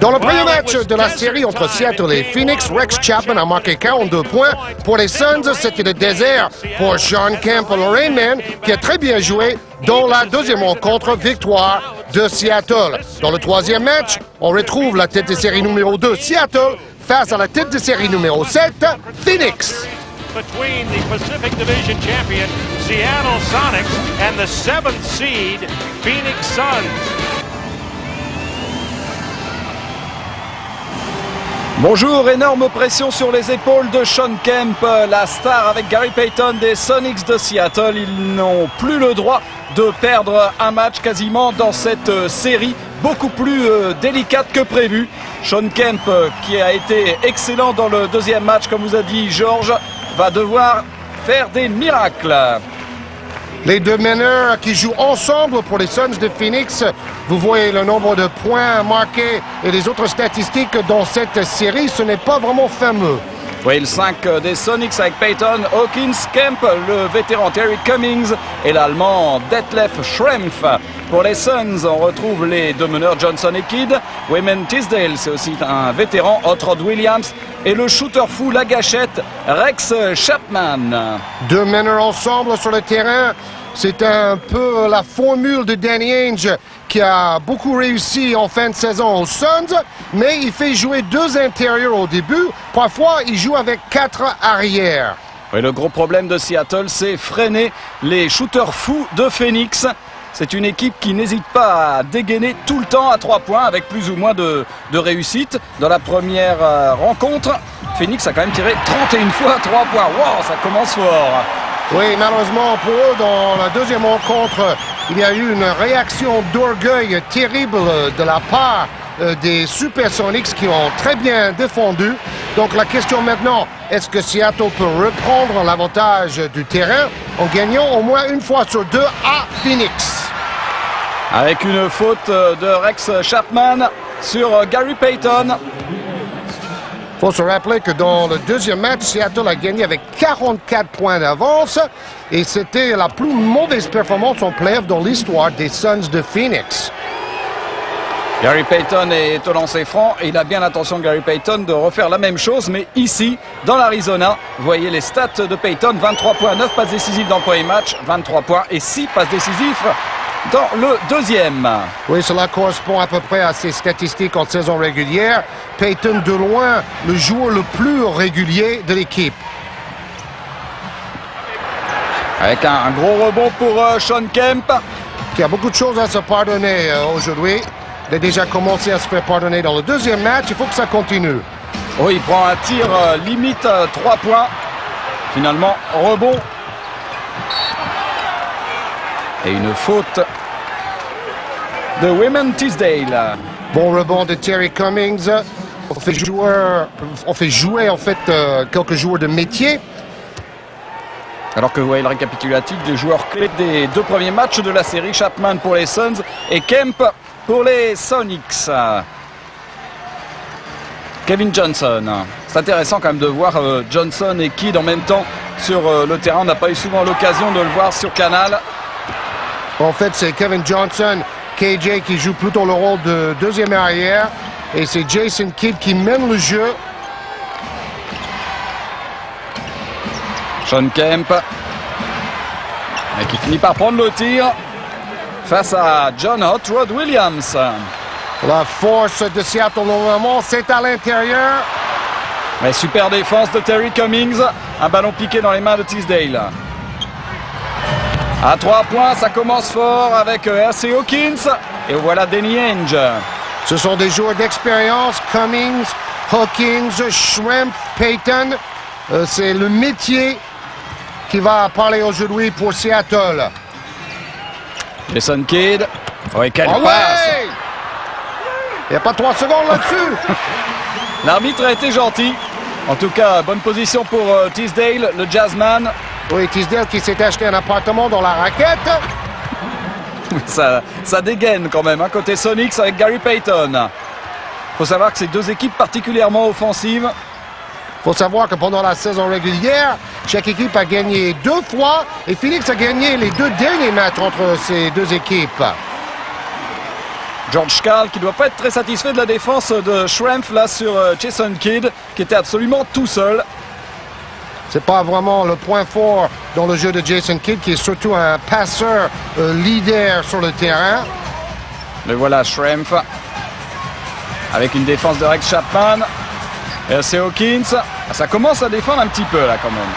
Dans le premier match de la série entre Seattle et Phoenix, Rex Chapman a marqué 42 points. Pour les Suns, c'était le désert pour Shawn Kemp, le Rain Man, qui a très bien joué dans la deuxième rencontre, victoire de Seattle. Dans le troisième match, on retrouve la tête de série numéro 2, Seattle, face à la tête de série numéro 7, Phoenix. Between the Pacific Division champion Seattle Sonics and the 7th seed Phoenix Suns. Bonjour, énorme pression sur les épaules de Shawn Kemp, la star avec Gary Payton des Sonics de Seattle. Ils n'ont plus le droit de perdre un match quasiment dans cette série, beaucoup plus délicate que prévu. Shawn Kemp, qui a été excellent dans le deuxième match, comme vous a dit Georges, va devoir faire des miracles. Les deux meneurs qui jouent ensemble pour les Suns de Phoenix. Vous voyez le nombre de points marqués et les autres statistiques dans cette série. Ce n'est pas vraiment fameux. Oui, le 5 des Sonics avec Payton, Hawkins, Kemp, le vétéran Terry Cummings et l'Allemand Detlef Schrempf. Pour les Suns, on retrouve les deux meneurs Johnson et Kidd. Wyman Tisdale, c'est aussi un vétéran, Hot Rod Williams. Et le shooter fou, la gâchette, Rex Chapman. Deux meneurs ensemble sur le terrain. C'est un peu la formule de Danny Ainge qui a beaucoup réussi en fin de saison aux Suns, mais il fait jouer deux intérieurs au début. Parfois, il joue avec 4 arrières. Oui, le gros problème de Seattle, c'est freiner les shooters fous de Phoenix. C'est une équipe qui n'hésite pas à dégainer tout le temps à 3 points avec plus ou moins de réussite. Dans la première rencontre, Phoenix a quand même tiré 31 fois à 3 points. Wow, ça commence fort. Oui, malheureusement pour eux, dans la deuxième rencontre, il y a eu une réaction d'orgueil terrible de la part des Supersonics qui ont très bien défendu. Donc la question maintenant, est-ce que Seattle peut reprendre l'avantage du terrain en gagnant au moins une fois sur 2 à Phoenix? Avec une faute de Rex Chapman sur Gary Payton. Il faut se rappeler que dans le deuxième match, Seattle a gagné avec 44 points d'avance et c'était la plus mauvaise performance en playoff dans l'histoire des Suns de Phoenix. Gary Payton est au lancer franc et il a bien l'intention, Gary Payton, de refaire la même chose, mais ici, dans l'Arizona, vous voyez les stats de Payton, 23 points, 9 passes décisives dans le premier match, 23 points et 6 passes décisives dans le deuxième. Oui, cela correspond à peu près à ses statistiques en saison régulière. Payton, de loin, le joueur le plus régulier de l'équipe. Avec un gros rebond pour Shawn Kemp. Qui a beaucoup de choses à se pardonner aujourd'hui. Il a déjà commencé à se faire pardonner dans le deuxième match. Il faut que ça continue. Oui, il prend un tir limite 3 points. Finalement, rebond. Et une faute de Wyman Tisdale. Bon rebond de Terry Cummings. On fait jouer en fait quelques joueurs de métier. Alors que vous voyez le récapitulatif des joueurs clés des deux premiers matchs de la série, Chapman pour les Suns et Kemp pour les Sonics. Kevin Johnson. C'est intéressant quand même de voir Johnson et Kidd en même temps sur le terrain. On n'a pas eu souvent l'occasion de le voir sur Canal. En fait, c'est Kevin Johnson, KJ, qui joue plutôt le rôle de deuxième arrière. Et c'est Jason Kidd qui mène le jeu. Shawn Kemp. Et qui finit par prendre le tir face à John Hot Rod Williams. La force de Seattle, normalement, c'est à l'intérieur. Mais super défense de Terry Cummings. Un ballon piqué dans les mains de Tisdale. À 3 points, ça commence fort avec R.C. Hawkins. Et voilà Danny Ainge. Ce sont des joueurs d'expérience. Cummings, Hawkins, Schrempf, Payton. C'est le métier qui va parler aujourd'hui pour Seattle. Jason Kidd. Oui, quelle passe. Ouais! Il n'y a pas 3 secondes là-dessus. L'arbitre a été gentil. En tout cas, bonne position pour Tisdale, le Jazzman. Oui, Tisdale qui s'est acheté un appartement dans la raquette. Ça dégaine quand même, hein, côté Sonics avec Gary Payton. Il faut savoir que c'est deux équipes particulièrement offensives. Il faut savoir que pendant la saison régulière, chaque équipe a gagné 2 fois et Phoenix a gagné les 2 derniers matchs entre ces deux équipes. George Karl qui ne doit pas être très satisfait de la défense de Schrempf là sur Jason Kidd qui était absolument tout seul. C'est pas vraiment le point fort dans le jeu de Jason Kidd, qui est surtout un passeur leader sur le terrain. Mais voilà Schrempf avec une défense de Rex Chapman. Et c'est Hawkins. Ça commence à défendre un petit peu là quand même.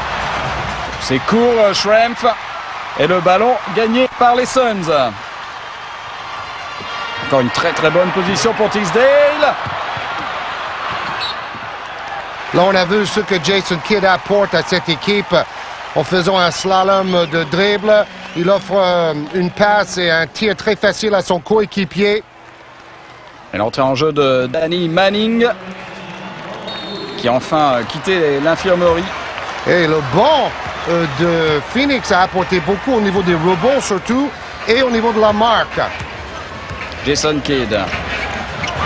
C'est court Schrempf. Et le ballon gagné par les Suns. Encore une très très bonne position pour Teasdale. Là, on a vu ce que Jason Kidd apporte à cette équipe en faisant un slalom de dribble. Il offre une passe et un tir très facile à son coéquipier. Et l'entrée en jeu de Danny Manning qui a enfin quitté l'infirmerie. Et le banc de Phoenix a apporté beaucoup au niveau des rebonds surtout et au niveau de la marque. Jason Kidd.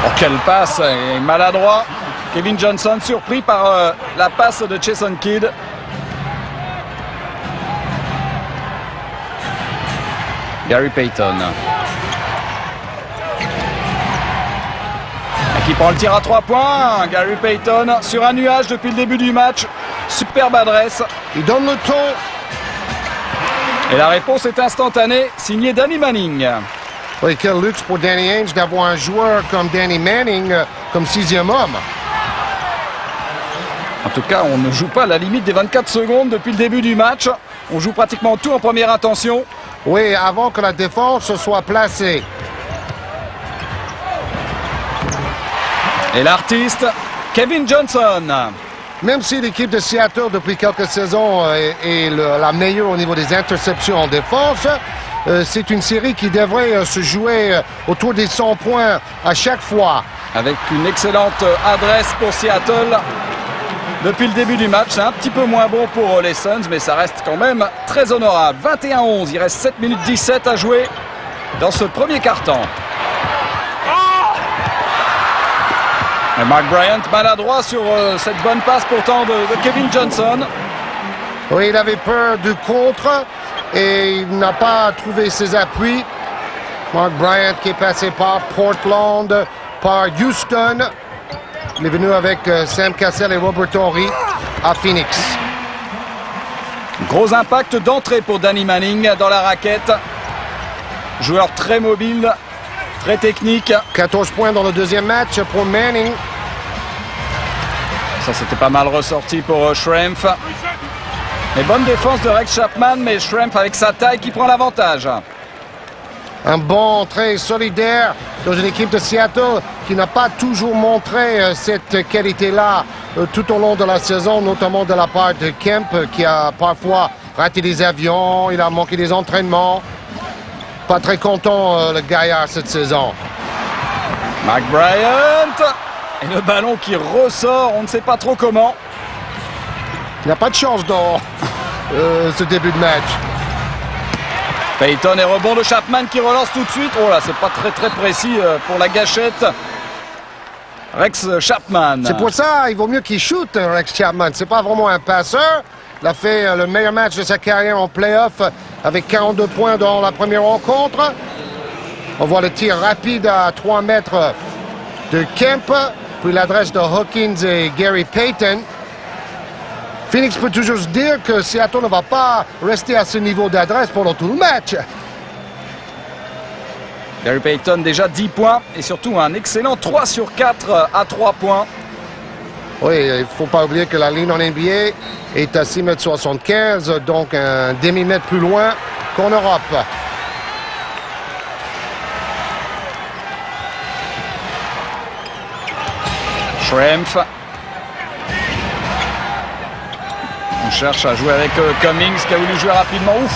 Oh, quelle passe! Et maladroit. Kevin Johnson surpris par la passe de Jason Kidd. Gary Payton. Qui prend le tir à 3 points. Gary Payton sur un nuage depuis le début du match. Superbe adresse. Il donne le ton. Et la réponse est instantanée, signé Danny Manning. Oui, quel luxe pour Danny Ainge d'avoir un joueur comme Danny Manning comme 6e homme. En tout cas, on ne joue pas à la limite des 24 secondes depuis le début du match. On joue pratiquement tout en première intention. Oui, avant que la défense soit placée. Et l'artiste, Kevin Johnson. Même si l'équipe de Seattle, depuis quelques saisons, est la meilleure au niveau des interceptions en défense, c'est une série qui devrait se jouer autour des 100 points à chaque fois. Avec une excellente adresse pour Seattle. Depuis le début du match, c'est un petit peu moins bon pour les Suns, mais ça reste quand même très honorable. 21-11, il reste 7 minutes 17 à jouer dans ce premier quart-temps. Et Mark Bryant maladroit sur cette bonne passe pourtant de Kevin Johnson. Oui, il avait peur du contre et il n'a pas trouvé ses appuis. Mark Bryant qui est passé par Portland, par Houston. Il est venu avec Sam Cassell et Robert Horry à Phoenix. Gros impact d'entrée pour Danny Manning dans la raquette. Joueur très mobile, très technique. 14 points dans le deuxième match pour Manning. Ça, c'était pas mal ressorti pour Schrempf. Mais bonne défense de Rex Chapman, mais Schrempf avec sa taille qui prend l'avantage. Un bon très solidaire dans une équipe de Seattle qui n'a pas toujours montré cette qualité-là tout au long de la saison, notamment de la part de Kemp qui a parfois raté des avions, il a manqué des entraînements. Pas très content le gaillard cette saison. Mark Bryant et le ballon qui ressort, on ne sait pas trop comment. Il n'a pas de chance dans ce début de match. Payton et rebond de Chapman qui relance tout de suite. Oh là, c'est pas très précis pour la gâchette. Rex Chapman. C'est pour ça, il vaut mieux qu'il shoot, Rex Chapman. C'est pas vraiment un passeur. Il a fait le meilleur match de sa carrière en play-off avec 42 points dans la première rencontre. On voit le tir rapide à 3 mètres de Kemp, puis l'adresse de Hawkins et Gary Payton. Phoenix peut toujours se dire que Seattle ne va pas rester à ce niveau d'adresse pendant tout le match. Gary Payton déjà 10 points et surtout un excellent 3 sur 4 à 3 points. Oui, il ne faut pas oublier que la ligne en NBA est à 6,75 m, donc un demi-mètre plus loin qu'en Europe. Schrempf. On cherche à jouer avec Cummings qui a voulu jouer rapidement. Ouf!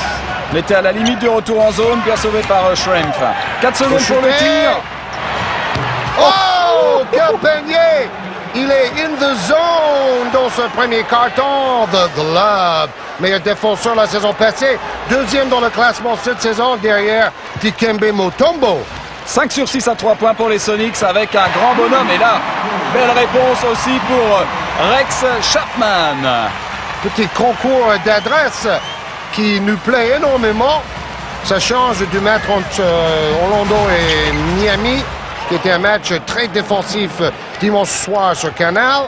Il était à la limite du retour en zone, bien sauvé par Schrempf. 4 secondes pour le tir. Oh! Quel panier! Il est in the zone dans ce premier carton. The Glove. Meilleur défenseur la saison passée. Deuxième dans le classement cette saison derrière Dikembe Mutombo. 5 sur 6 à 3 points pour les Sonics avec un grand bonhomme. Et là, belle réponse aussi pour Rex Chapman. Petit concours d'adresse qui nous plaît énormément. Ça change du match entre Orlando et Miami. qui était un match très défensif dimanche soir sur Canal.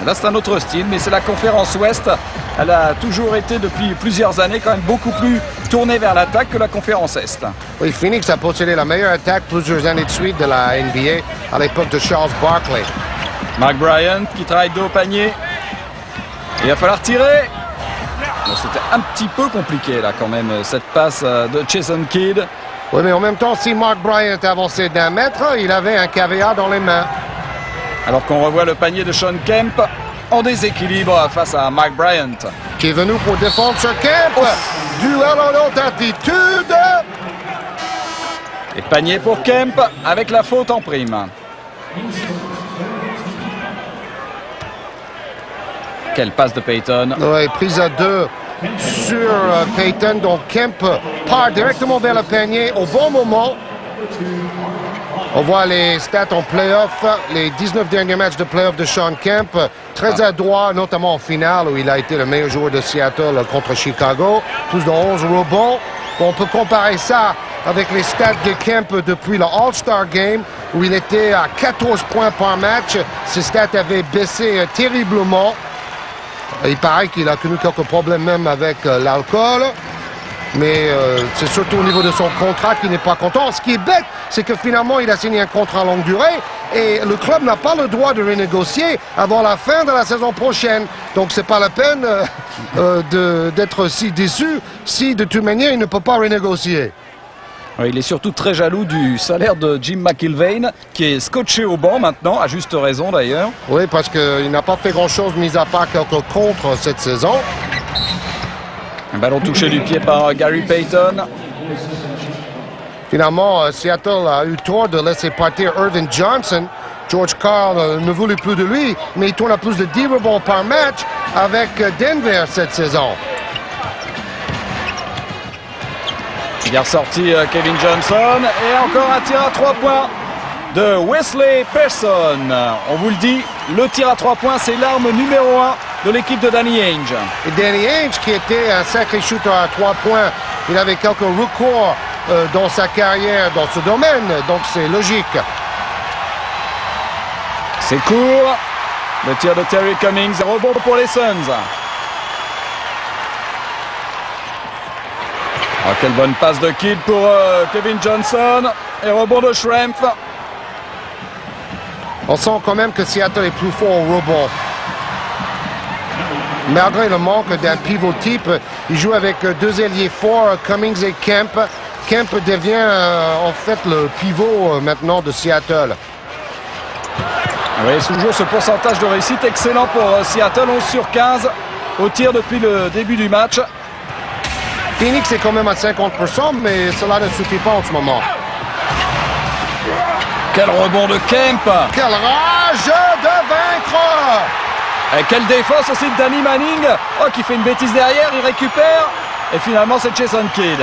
Là, c'est un autre style, mais c'est la conférence Ouest. Elle a toujours été, depuis plusieurs années, quand même beaucoup plus tournée vers l'attaque que la conférence Est. Oui, Phoenix a possédé la meilleure attaque plusieurs années de suite de la NBA à l'époque de Charles Barkley. Mark Bryant qui travaille dos au panier. Il va falloir tirer. Bon, c'était un petit peu compliqué, là, quand même, cette passe de Jason Kidd. Oui, mais en même temps, si Mark Bryant avançait d'1 mètre, il avait un caviar dans les mains. Alors qu'on revoit le panier de Shawn Kemp en déséquilibre face à Mark Bryant. Qui est venu pour défendre ce Kemp. Duel en haute altitude. Et panier pour Kemp avec la faute en prime. Quelle passe de Payton. Oui, prise à 2 sur Payton. Donc Kemp part directement vers le panier au bon moment. On voit les stats en playoff, les 19 derniers matchs de playoff de Shawn Kemp, très adroit, notamment en finale où il a été le meilleur joueur de Seattle contre Chicago, plus de 11 rebonds. Bon, on peut comparer ça avec les stats de Kemp depuis le All-Star Game où il était à 14 points par match. Ses stats avaient baissé terriblement. Il paraît qu'il a connu quelques problèmes même avec l'alcool. Mais c'est surtout au niveau de son contrat qu'il n'est pas content. Ce qui est bête, c'est que finalement, il a signé un contrat à longue durée et le club n'a pas le droit de renégocier avant la fin de la saison prochaine. Donc, c'est pas la peine d'être si déçu si, de toute manière, il ne peut pas renégocier. Il est surtout très jaloux du salaire de Jim McIlvaine, qui est scotché au banc maintenant, à juste raison d'ailleurs. Oui, parce qu'il n'a pas fait grand-chose, mis à part quelques contres cette saison. Un ballon touché du pied par Gary Payton. Finalement, Seattle a eu tort de laisser partir Irvin Johnson. George Karl ne voulait plus de lui, mais il tourne à plus de 10 rebonds par match avec Denver cette saison. Il est ressorti Kevin Johnson et encore un tir à 3 points de Wesley Person. On vous le dit, le tir à 3 points, c'est l'arme numéro 1 de l'équipe de Danny Ainge. Et Danny Ainge, qui était un sacré shooter à 3 points, il avait quelques records dans sa carrière dans ce domaine, donc c'est logique. C'est court. Le tir de Terry Cummings, rebond pour les Suns. Oh, quelle bonne passe de Kidd pour Kevin Johnson. Et rebond de Schrempf. On sent quand même que Seattle est plus fort au rebond. Malgré le manque d'un pivot type, il joue avec 2 ailiers forts, Cummings et Kemp. Kemp devient en fait le pivot maintenant de Seattle. Oui, toujours ce pourcentage de réussite excellent pour Seattle, 11 sur 15 au tir depuis le début du match. Phoenix est quand même à 50%, mais cela ne suffit pas en ce moment. Quel rebond de Kemp! Quelle rage de vaincre! Et quelle défense aussi de Danny Manning! Oh, qui fait une bêtise derrière, il récupère. Et finalement, c'est Jason Kidd.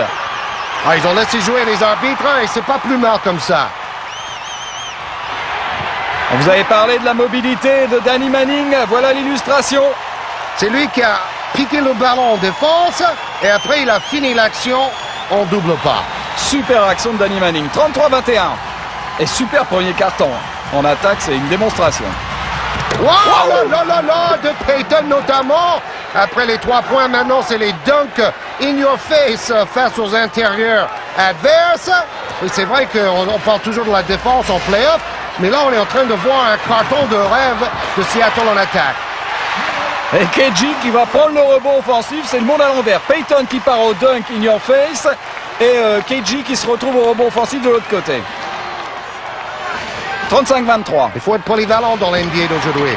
Ah, ils ont laissé jouer les arbitres et c'est pas plus mal comme ça. Vous avez parlé de la mobilité de Danny Manning, voilà l'illustration. C'est lui qui a piqué le ballon en défense et après il a fini l'action en double pas. Super action de Danny Manning, 33-21. Et super premier carton. En attaque, c'est une démonstration. Wow, là, de Payton notamment. Après les 3 points, maintenant c'est les dunks in your face face aux intérieurs adverses. Oui, c'est vrai qu'on parle toujours de la défense en play-off, mais là on est en train de voir un carton de rêve de Seattle en attaque. Et KG qui va prendre le rebond offensif, c'est le monde à l'envers. Payton qui part au dunk in your face et KG qui se retrouve au rebond offensif de l'autre côté. 35-23. Il faut être polyvalent dans l'NBA d'aujourd'hui.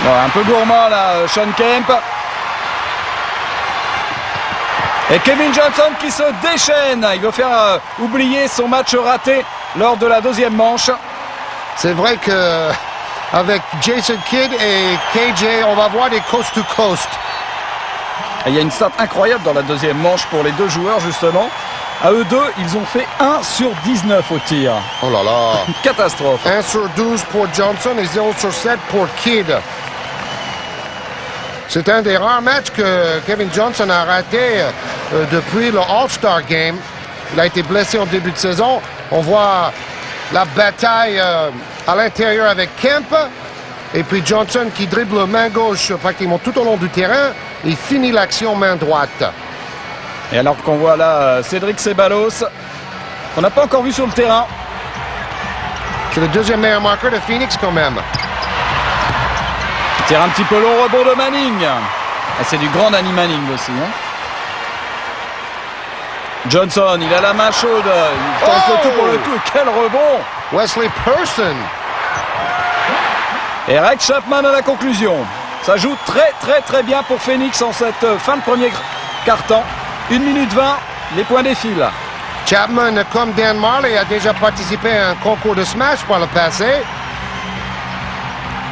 Bon, un peu gourmand là, Shawn Kemp. Et Kevin Johnson qui se déchaîne. Il veut faire oublier son match raté lors de la deuxième manche. C'est vrai que avec Jason Kidd et KJ, on va voir des coast-to-coast. Il y a une stat incroyable dans la deuxième manche pour les deux joueurs justement. À eux deux, ils ont fait 1 sur 19 au tir. Oh là là. Catastrophe. 1 sur 12 pour Johnson et 0 sur 7 pour Kidd. C'est un des rares matchs que Kevin Johnson a raté depuis le All-Star Game. Il a été blessé au début de saison. On voit la bataille à l'intérieur avec Kemp. Et puis Johnson qui dribble main gauche pratiquement tout au long du terrain. Il finit l'action main droite. Et alors qu'on voit là Cédric Ceballos, qu'on n'a pas encore vu sur le terrain. C'est le deuxième meilleur marqueur de Phoenix quand même. Il tire un petit peu long, rebond de Manning. Et c'est du grand Danny Manning aussi. Hein. Johnson, il a la main chaude. Il tente le tout pour le tout. Et quel rebond! Wesley Person. Et Rex Chapman à la conclusion. Ça joue très bien pour Phoenix en cette fin de premier quart-temps. 1 minute 20, les points défilent. Chapman, comme Dan Marley, a déjà participé à un concours de smash par le passé.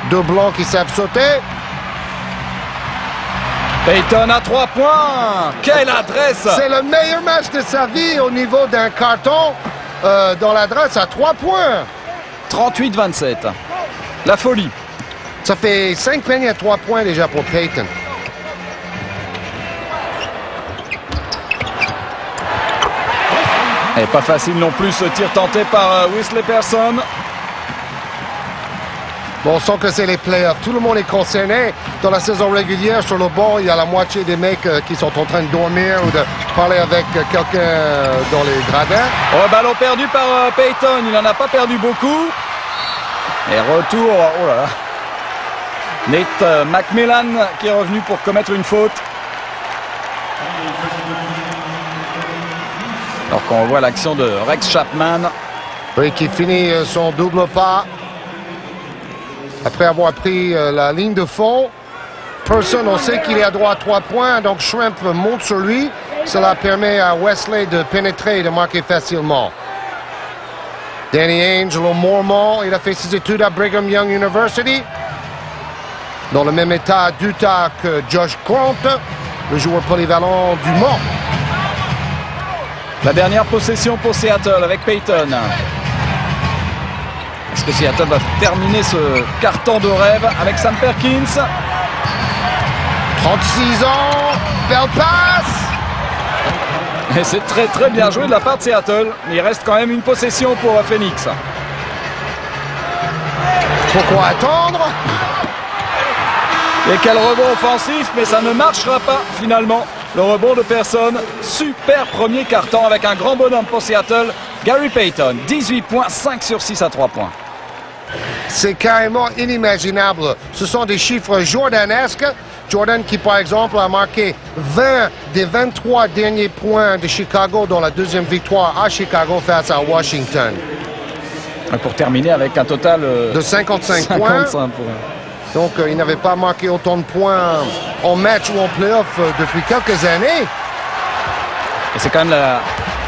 Deux blancs qui savent sauter. Payton à 3 points. Quelle adresse! C'est le meilleur match de sa vie au niveau d'un carton dans l'adresse à 3 points. 38-27. La folie. Ça fait 5 paniers à 3 points déjà pour Payton. Et pas facile non plus ce tir tenté par Wesley Person. Bon, on sent que c'est les playoffs. Tout le monde est concerné. Dans la saison régulière, sur le banc, il y a la moitié des mecs qui sont en train de dormir ou de parler avec quelqu'un dans les gradins. Oh, ballon perdu par Payton. Il n'en a pas perdu beaucoup. Et retour, oh là là. Nate McMillan qui est revenu pour commettre une faute. Alors qu'on voit l'action de Rex Chapman. Oui, qui finit son double pas. Après avoir pris la ligne de fond. Person, on sait qu'il est à droite 3 points, donc Shrimp monte sur lui. Cela permet à Wesley de pénétrer et de marquer facilement. Danny Ainge, le Mormon, il a fait ses études à Brigham Young University. Dans le même état d'Utah que Josh Grant, le joueur polyvalent du Mont. La dernière possession pour Seattle avec Payton. Est-ce que Seattle va terminer ce carton de rêve avec Sam Perkins? 36 ans, belle passe! Et c'est très bien joué de la part de Seattle. Il reste quand même une possession pour Phoenix. Pourquoi attendre? Et quel rebond offensif, mais ça ne marchera pas finalement. Le rebond de Person. Super premier carton avec un grand bonhomme pour Seattle. Gary Payton, 18 points, 5 sur 6 à 3 points. C'est carrément inimaginable. Ce sont des chiffres jordanesques. Jordan qui, par exemple, a marqué 20 des 23 derniers points de Chicago dans la deuxième victoire à Chicago face à Washington. Pour terminer avec un total de 55 points. Donc, il n'avait pas marqué autant de points en match ou en playoff depuis quelques années. Et c'est quand même la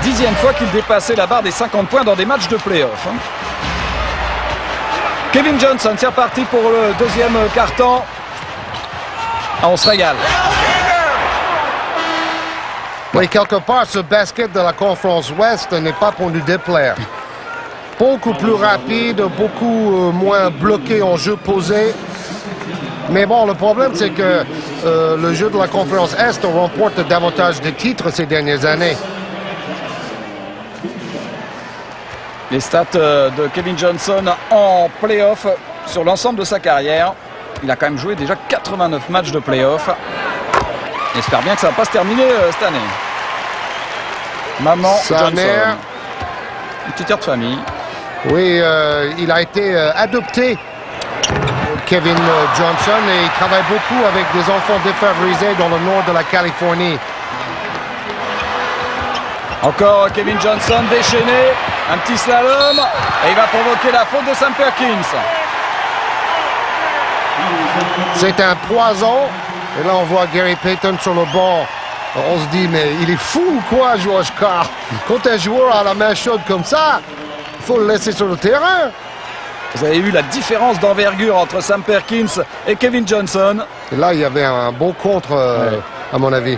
10e fois qu'il dépassait la barre des 50 points dans des matchs de playoff. Hein. Kevin Johnson, c'est reparti pour le deuxième carton. Ah, on se régale. Oui, quelque part, ce basket de la conférence Ouest n'est pas pour nous déplaire. Beaucoup plus rapide, beaucoup moins bloqué en jeu posé. Mais bon, le problème, c'est que le jeu de la conférence Est remporte davantage de titres ces dernières années. Les stats de Kevin Johnson en play-off sur l'ensemble de sa carrière. Il a quand même joué déjà 89 matchs de play-off. J'espère bien que ça ne va pas se terminer cette année. Maman Sa Johnson. mère, une petite heure de famille. oui, il a été adopté, Kevin Johnson, et il travaille beaucoup avec des enfants défavorisés dans le nord de la Californie. Encore Kevin Johnson déchaîné. Un petit slalom. Et il va provoquer la faute de Sam Perkins. C'est un poison. Et là, on voit Gary Payton sur le banc. On se dit, mais il est fou ou quoi, George Carr? Quand un joueur a la main chaude comme ça, il faut le laisser sur le terrain. Vous avez vu la différence d'envergure entre Sam Perkins et Kevin Johnson. Et là, il y avait un bon contre, à mon avis.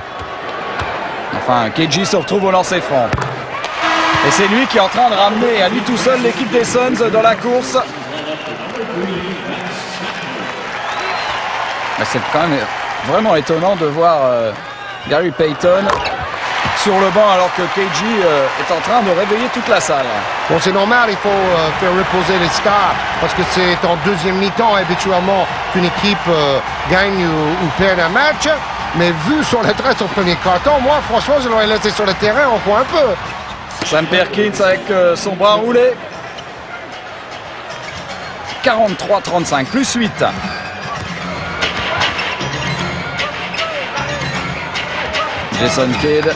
Enfin, KG se retrouve au lancer franc. Et c'est lui qui est en train de ramener à lui tout seul l'équipe des Suns dans la course. Mais c'est quand même vraiment étonnant de voir Gary Payton sur le banc alors que KG est en train de réveiller toute la salle. Bon, c'est normal, il faut faire reposer les stars parce que c'est en deuxième mi-temps habituellement qu'une équipe gagne ou perd un match. Mais vu son adresse au premier carton, moi, franchement, je l'aurais laissé sur le terrain, on voit un peu. Sam Perkins avec son bras roulé. 43-35, plus 8. Jason Kidd.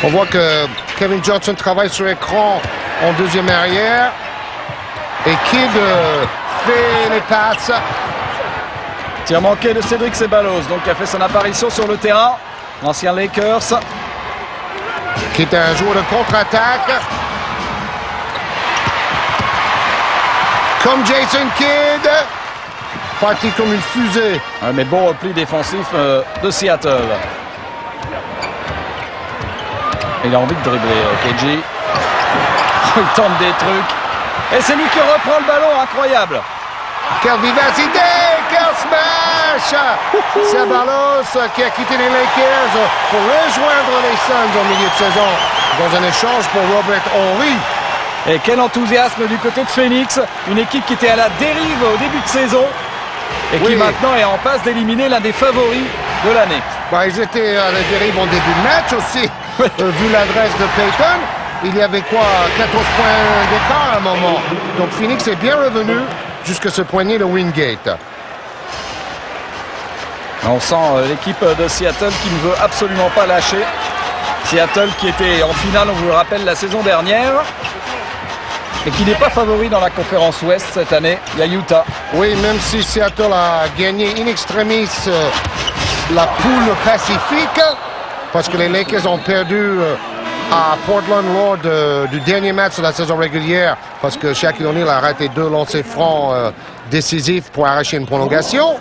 On voit que Kevin Johnson travaille sur l'écran en deuxième arrière. Et Kidd fait les passes. Tir manqué de Cédric Ceballos, donc qui a fait son apparition sur le terrain. L'ancien Lakers. Qui est un joueur de contre-attaque. Comme Jason Kidd. Parti comme une fusée. Ouais, mais bon repli défensif de Seattle. Il a envie de dribbler, KG. Il tente des trucs. Et c'est lui qui reprend le ballon, incroyable. Quelle vivacité! Quel smash! Ceballos qui a quitté les Lakers pour rejoindre les Suns au milieu de saison dans un échange pour Robert Horry. Et quel enthousiasme du côté de Phoenix, une équipe qui était à la dérive au début de saison et qui maintenant est en passe d'éliminer l'un des favoris de l'année. Bah, ils étaient à la dérive en début de match aussi, vu l'adresse de Payton. Il y avait quoi, 14 points d'écart à un moment. Donc Phoenix est bien revenu jusqu'à ce poignet de Wingate. On sent l'équipe de Seattle qui ne veut absolument pas lâcher. Seattle qui était en finale, on vous le rappelle, la saison dernière. Et qui n'est pas favori dans la conférence Ouest cette année. Il y a Utah. Oui, même si Seattle a gagné in extremis la poule Pacifique, parce que les Lakers ont perdu à Portland lors du dernier match de la saison régulière, parce que Shaquille O'Neal a raté 2 lancers francs décisifs pour arracher une prolongation.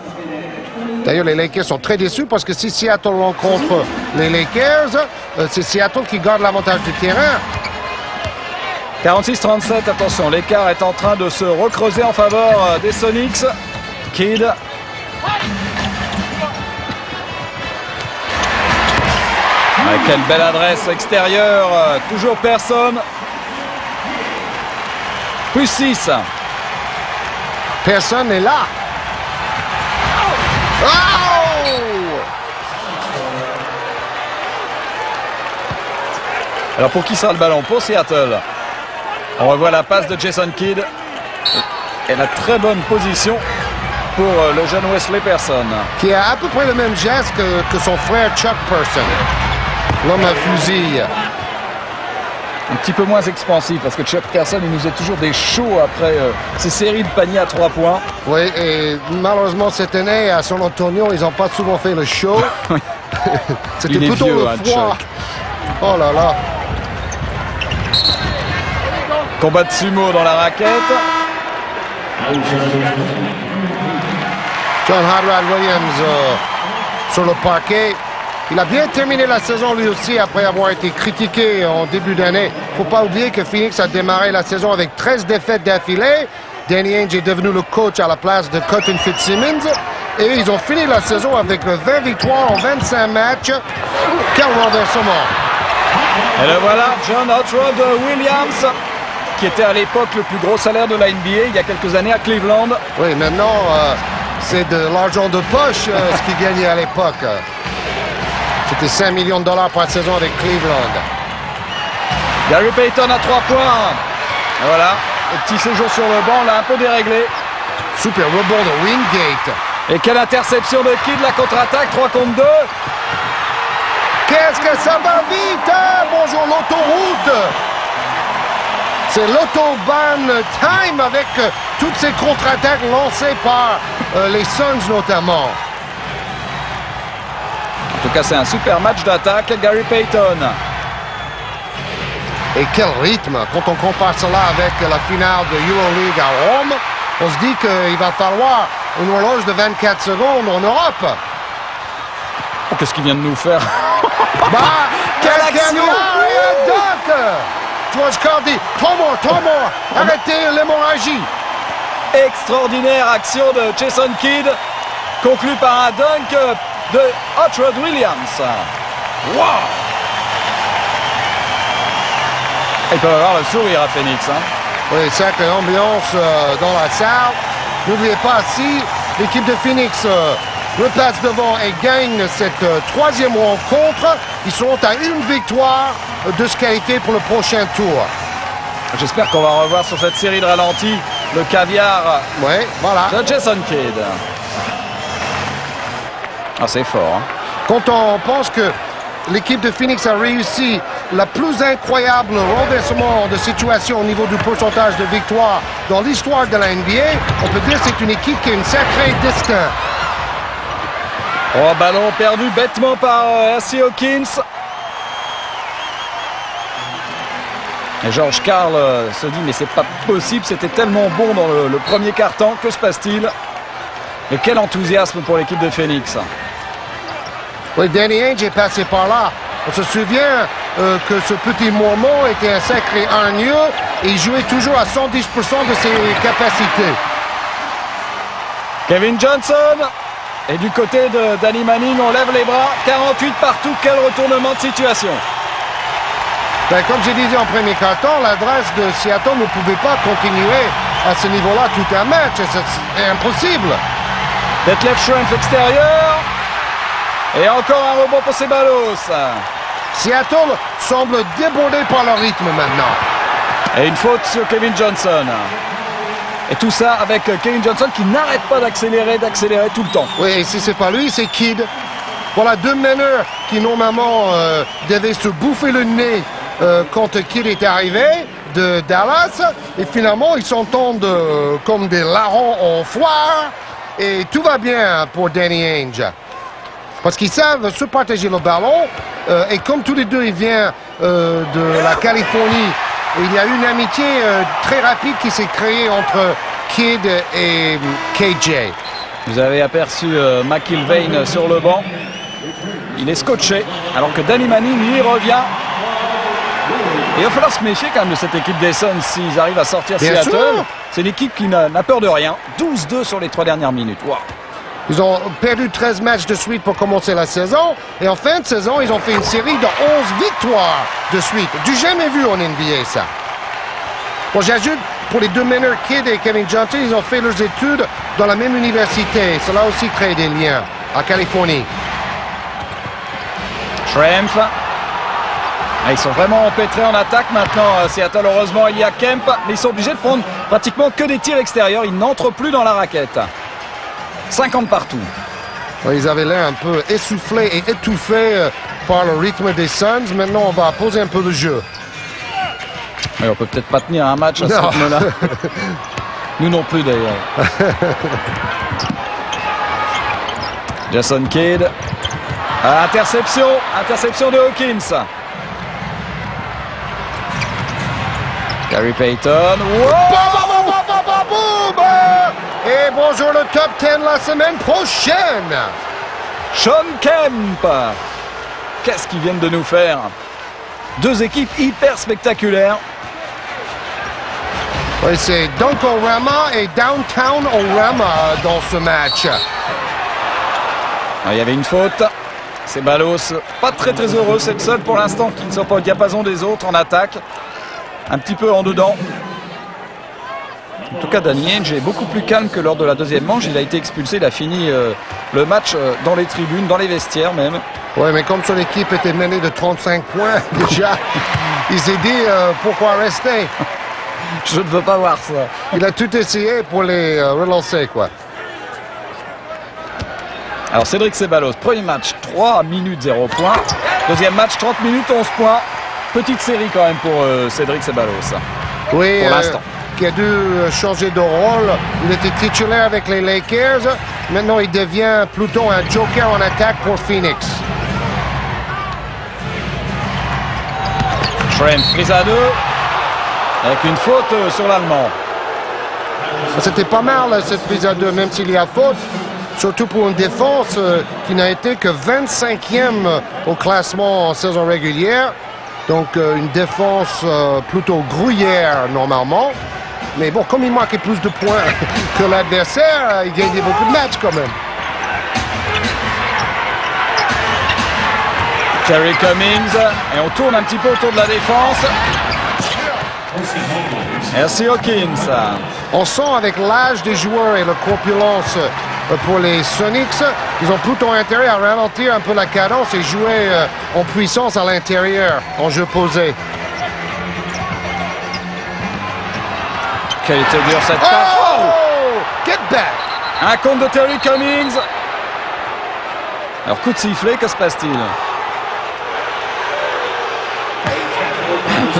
D'ailleurs, les Lakers sont très déçus parce que si Seattle rencontre les Lakers, c'est Seattle qui garde l'avantage du terrain. 46-37, attention, l'écart est en train de se recreuser en faveur des Sonics. Kidd. Quelle belle adresse extérieure, toujours personne. Plus 6. Personne n'est là. Oh! Alors pour qui sera le ballon? Pour Seattle. On revoit la passe de Jason Kidd. Et la très bonne position pour le jeune Wesley Person. Qui a à peu près le même geste que son frère Chuck Person. L'homme à fusil. Un petit peu moins expansif parce que Chuck Person, il nous fait toujours des shows après ces séries de paniers à 3 points. Oui, et malheureusement cette année à San Antonio, ils n'ont pas souvent fait le show. C'était plutôt vieux, le froid. Oh là là. Combat de sumo dans la raquette. John Hadrod Williams sur le parquet. Il a bien terminé la saison lui aussi après avoir été critiqué en début d'année. Il ne faut pas oublier que Phoenix a démarré la saison avec 13 défaites d'affilée. Danny Ainge est devenu le coach à la place de Cotton Fitzsimmons. Et ils ont fini la saison avec 20 victoires en 25 matchs. Quel renversement! Et le voilà, John Hadrod Williams, qui était à l'époque le plus gros salaire de la NBA il y a quelques années à Cleveland. Oui, maintenant, c'est de l'argent de poche ce qu'il gagnait à l'époque. C'était 5 millions de dollars par saison avec Cleveland. Gary Payton à 3 points. Et voilà, le petit séjour sur le banc, là un peu déréglé. Super rebond de Wingate. Et quelle interception de Kidd, la contre-attaque, 3 contre 2. Qu'est-ce que ça va vite, hein? Bonjour l'autoroute. C'est l'autobahn time avec toutes ces contre-attaques lancées par les Suns notamment. En tout cas, c'est un super match d'attaque, Gary Payton. Et quel rythme! Quand on compare cela avec la finale de EuroLeague à Rome, on se dit qu'il va falloir une horloge de 24 secondes en Europe. Oh, qu'est-ce qu'il vient de nous faire? Bah, quelle action! George Cardi, Tomor, arrêtez l'hémorragie. Extraordinaire action de Jason Kidd, conclue par un dunk de Hadrod Williams. Wow! Ils peuvent avoir le sourire à Phoenix. Hein. Oui, sacrée ambiance dans la salle. N'oubliez pas, si l'équipe de Phoenix repasse devant et gagne cette troisième rencontre, ils seront à une victoire de se qualifier pour le prochain tour. J'espère qu'on va revoir sur cette série de ralentis le caviar voilà. de Jason Kidd. Ah, c'est fort. Hein. Quand on pense que l'équipe de Phoenix a réussi la plus incroyable renversement de situation au niveau du pourcentage de victoire dans l'histoire de la NBA, on peut dire que c'est une équipe qui a une sacrée destin. Oh, ballon perdu bêtement par Hersey Hawkins. Et George Karl se dit mais c'est pas possible, c'était tellement bon dans le premier quart-temps, que se passe-t-il? Et quel enthousiasme pour l'équipe de Phoenix. Oui, Danny Ainge est passé par là. On se souvient que ce petit Mormon était un sacré hargneux et il jouait toujours à 110% de ses capacités. Kevin Johnson. Et du côté de Danny Manning, on lève les bras. 48 partout, quel retournement de situation. Ben, comme j'ai dit en premier quart-temps, l'adresse de Seattle ne pouvait pas continuer à ce niveau-là tout un match. C'est impossible. Detlef Schrempf extérieur. Et encore un rebond pour Ceballos. Seattle semble débordé par le rythme maintenant. Et une faute sur Kevin Johnson. Et tout ça avec Kevin Johnson qui n'arrête pas d'accélérer tout le temps. Oui, et si c'est pas lui, c'est Kidd. Voilà deux meneurs qui normalement devaient se bouffer le nez quand Kidd est arrivé de Dallas. Et finalement, ils s'entendent comme des larrons en foire. Et tout va bien pour Danny Ainge. Parce qu'ils savent se partager le ballon. Et comme tous les deux, ils viennent de la Californie, il y a une amitié très rapide qui s'est créée entre Kidd et KJ. Vous avez aperçu McIlvaine sur le banc. Il est scotché, alors que Danny Manning, lui, revient. Et il va falloir se méfier quand même de cette équipe des Suns s'ils arrivent à sortir Bien Seattle. sûr. C'est une équipe qui n'a peur de rien. 12-2 sur les 3 dernières minutes. Wow. Ils ont perdu 13 matchs de suite pour commencer la saison. Et en fin de saison, ils ont fait une série de 11 victoires de suite. Du jamais vu en NBA, ça. Bon, j'ajoute, pour les deux meneurs, Kidd et Kevin Johnson, ils ont fait leurs études dans la même université. Cela a aussi créé des liens en Californie. Schrempf. Ils sont vraiment empêtrés en attaque maintenant. Seattle, heureusement, il y a Kemp. Mais ils sont obligés de prendre pratiquement que des tirs extérieurs. Ils n'entrent plus dans la raquette. 50 partout. Ils avaient l'air un peu essoufflés et étouffés par le rythme des Suns. Maintenant, on va poser un peu le jeu. Mais on peut peut-être pas tenir un match à ce rythme-là. Nous non plus, d'ailleurs. Jason Kidd. Interception de Hawkins. Gary Payton. Boum! Et bonjour le top 10 la semaine prochaine. Sean Kemp. Qu'est-ce qu'ils viennent de nous faire? Deux équipes hyper spectaculaires. Oui, c'est Dunkorama et Downtown Orama dans ce match. Il y avait une faute. Ceballos, pas très heureux, c'est le seul pour l'instant qui ne sont pas au diapason des autres en attaque. Un petit peu en dedans. En tout cas, Danny Ainge est beaucoup plus calme que lors de la deuxième manche. Il a été expulsé, il a fini le match dans les tribunes, dans les vestiaires même. Oui, mais comme son équipe était menée de 35 points déjà, il s'est dit pourquoi rester. Je ne veux pas voir ça. Il a tout essayé pour les relancer, quoi. Alors Cédric Ceballos, premier match, 3 minutes 0 points. Deuxième match, 30 minutes 11 points. Petite série quand même pour Cédric Ceballos. Oui, pour l'instant. Qui a dû changer de rôle. Il était titulaire avec les Lakers. Maintenant, il devient plutôt un joker en attaque pour Phoenix. Schrempf, prise à 2. Avec une faute sur l'Allemand. C'était pas mal cette prise à 2, même s'il y a faute. Surtout pour une défense qui n'a été que 25e au classement en saison régulière. Donc une défense plutôt gruyère normalement. Mais bon, comme il marquait plus de points que l'adversaire, il gagnait beaucoup de matchs quand même. Terry Cummings. Et on tourne un petit peu autour de la défense. Merci Hawkins. On sent avec l'âge des joueurs et la corpulence pour les Sonics, ils ont plutôt intérêt à ralentir un peu la cadence et jouer en puissance à l'intérieur, en jeu posé. Quelle était dure cette passe. Oh! Get back! Un compte de Terry Cummings. Alors coup de sifflet, que se passe-t-il?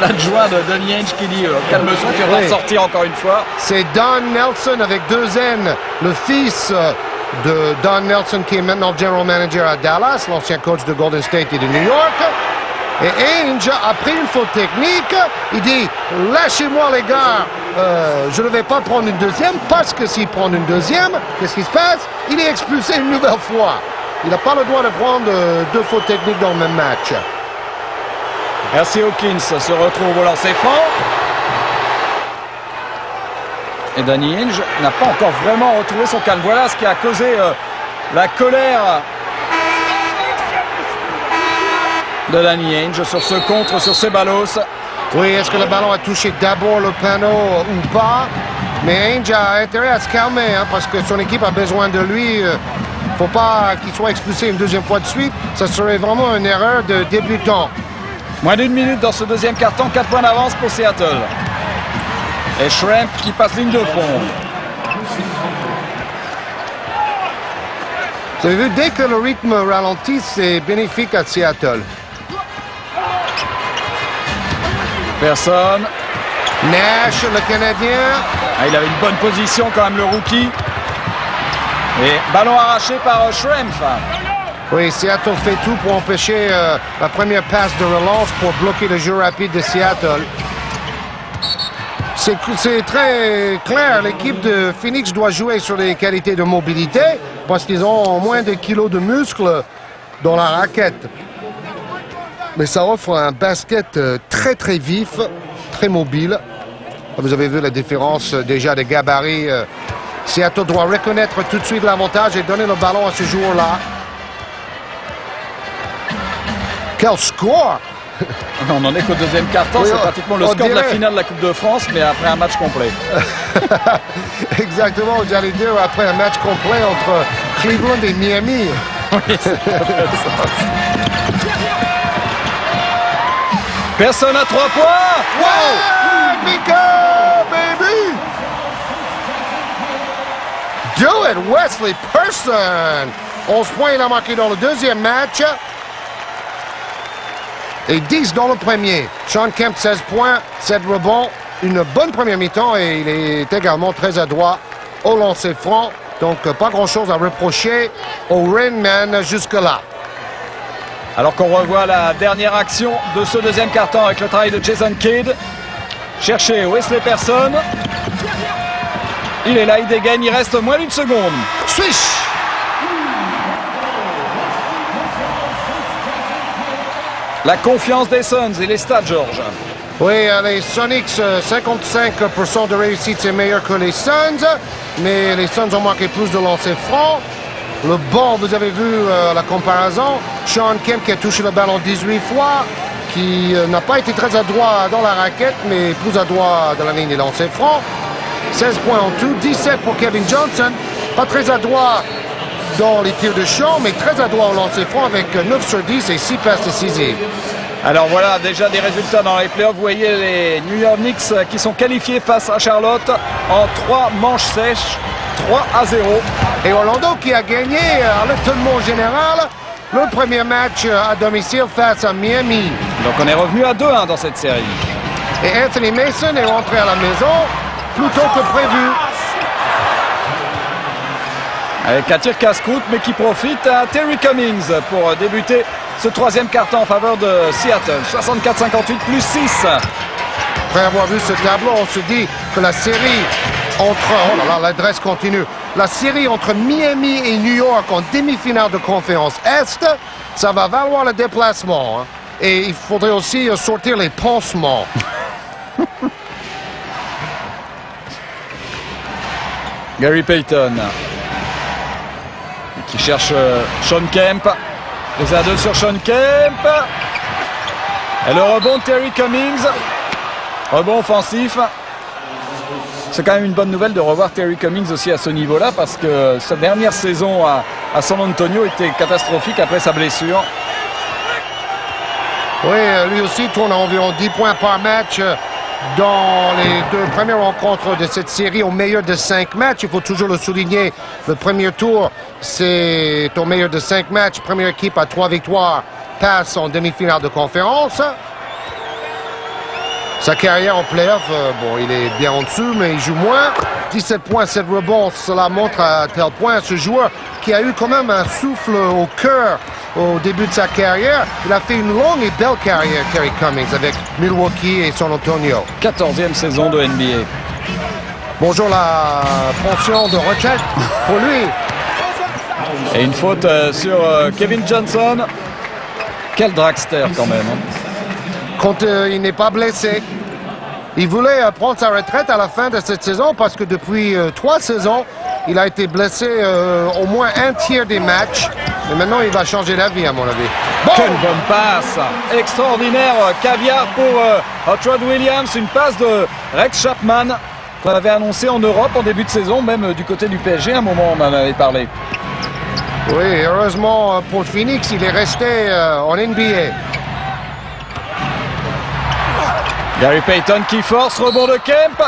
L'adjoint de Donnie Ainge qui dit calme-toi, tu vas sortir encore une fois. C'est Don Nelson avec 2 N, le fils de Don Nelson qui est maintenant general manager à Dallas, l'ancien coach de Golden State et de New York. Et Ainge a pris une faute technique. Il dit lâchez-moi les gars, je ne vais pas prendre une deuxième parce que s'il prend une deuxième, qu'est-ce qui se passe? Il est expulsé une nouvelle fois. Il n'a pas le droit de prendre 2 fautes techniques dans le même match. Merci Hawkins se retrouve au lancer franc. Et Danny Ainge n'a pas encore vraiment retrouvé son calme. Voilà ce qui a causé la colère de Danny Ainge sur ce contre, sur Ceballos. Oui, est-ce que le ballon a touché d'abord le panneau ou pas? Mais Ainge a intérêt à se calmer parce que son équipe a besoin de lui. Faut pas qu'il soit expulsé une deuxième fois de suite. Ça serait vraiment une erreur de débutant. Moins d'1 minute dans ce deuxième carton, 4 points d'avance pour Seattle. Et Schrempf qui passe ligne de fond. Vous avez vu, dès que le rythme ralentit, c'est bénéfique à Seattle. Personne. Nash, le Canadien. Il avait une bonne position quand même, le rookie. Et ballon arraché par Schrempf. Oui, Seattle fait tout pour empêcher la première passe de relance pour bloquer le jeu rapide de Seattle. C'est très clair, l'équipe de Phoenix doit jouer sur les qualités de mobilité parce qu'ils ont moins de kilos de muscles dans la raquette. Mais ça offre un basket très très vif, très mobile. Vous avez vu la différence déjà de gabarit. Seattle doit reconnaître tout de suite l'avantage et donner le ballon à ce joueur-là. Quel score! On n'en est qu'au deuxième carton, oui, c'est pratiquement le score de la finale de la Coupe de France, mais après un match complet. Exactement, j'allais dire après un match complet entre Cleveland et Miami. Oui, c'est ça. Personne à 3 points! Wow! Mika, baby! Do it, Wesley Person! 11 points, il a marqué dans le deuxième match. Et 10 dans le premier. Sean Kemp, 16 points, 7 rebonds. Une bonne première mi-temps et il est également très adroit au lancer franc. Donc, pas grand-chose à reprocher au Rainman jusque-là. Alors qu'on revoit la dernière action de ce deuxième carton avec le travail de Jason Kidd. Chercher Wesley Person. Il est là, il dégaine, il reste moins d'1 seconde. Swish! La confiance des Suns et les stats, Georges. Oui, les Sonics, 55% de réussite, c'est meilleur que les Suns. Mais les Suns ont marqué plus de lancers francs. Le banc, vous avez vu la comparaison. Sean Kemp qui a touché le ballon 18 fois, qui n'a pas été très adroit dans la raquette, mais plus adroit dans la ligne des lancers francs. 16 points en tout, 17 pour Kevin Johnson. Pas très adroit dans les tirs de champ, mais très adroit au lancer franc avec 9 sur 10 et 6 passes décisives. Alors voilà, déjà des résultats dans les playoffs. Vous voyez les New York Knicks qui sont qualifiés face à Charlotte en 3 manches sèches, 3-0. Et Orlando qui a gagné à l'étonnement général le premier match à domicile face à Miami. Donc on est revenu à 2-1 dans cette série. Et Anthony Mason est rentré à la maison plus tôt que prévu. Avec un tir casse-croûte, mais qui profite à Terry Cummings pour débuter ce troisième carton en faveur de Seattle. 64-58 plus 6. Après avoir vu ce tableau, on se dit que la série entre... Oh là là, l'adresse continue. La série entre Miami et New York en demi-finale de conférence Est, ça va valoir le déplacement. Hein. Et il faudrait aussi sortir les pansements. Gary Payton qui cherche Sean Kemp. 2-2 sur Sean Kemp. Et le rebond de Terry Cummings. Rebond offensif. C'est quand même une bonne nouvelle de revoir Terry Cummings aussi à ce niveau-là parce que sa dernière saison à San Antonio était catastrophique après sa blessure. Oui, lui aussi tourne à environ 10 points par match dans les 2 premières rencontres de cette série au meilleur de 5 matchs. Il faut toujours le souligner. Le premier tour, c'est au meilleur de 5 matchs. Première équipe à 3 victoires passe en demi-finale de conférence. Sa carrière en playoff, bon, il est bien en dessous, mais il joue moins. 17 points, 7 rebonds, cela montre à tel point ce joueur qui a eu quand même un souffle au cœur au début de sa carrière. Il a fait une longue et belle carrière, Terry Cummings, avec Milwaukee et San Antonio. 14e saison de NBA. Bonjour la pension de retraite pour lui. Et une faute sur Kevin Johnson. Quel dragster quand même. Quand il n'est pas blessé. Il voulait prendre sa retraite à la fin de cette saison parce que depuis 3 saisons, il a été blessé au moins un tiers des matchs. Mais maintenant, il va changer d'avis, à mon avis. Bon! Quelle bonne passe! Extraordinaire caviar pour Hot Rod Williams. Une passe de Rex Chapman qu'on avait annoncé en Europe en début de saison, même du côté du PSG. À un moment, on en avait parlé. Oui, heureusement pour Phoenix, il est resté en NBA. Gary Payton qui force, rebond de Kemp.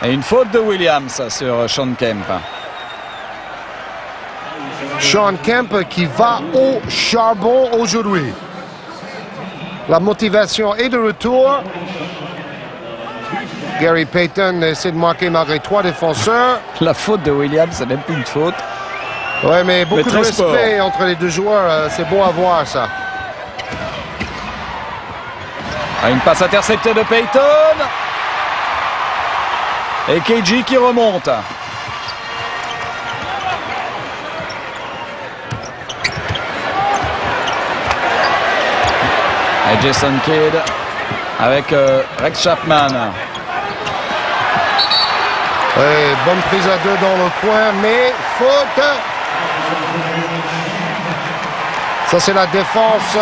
Et une faute de Williams sur Shawn Kemp. Shawn Kemp qui va au charbon aujourd'hui. La motivation est de retour. Gary Payton essaie de marquer malgré 3 défenseurs. La faute de Williams, c'est même plus une faute. Oui, mais beaucoup de respect sport entre les deux joueurs. C'est beau à voir, ça. Une passe interceptée de Payton. Et KG qui remonte. Et Jason Kidd avec Rex Chapman. Oui, bonne prise à 2 dans le coin, mais faute. Ça, c'est la défense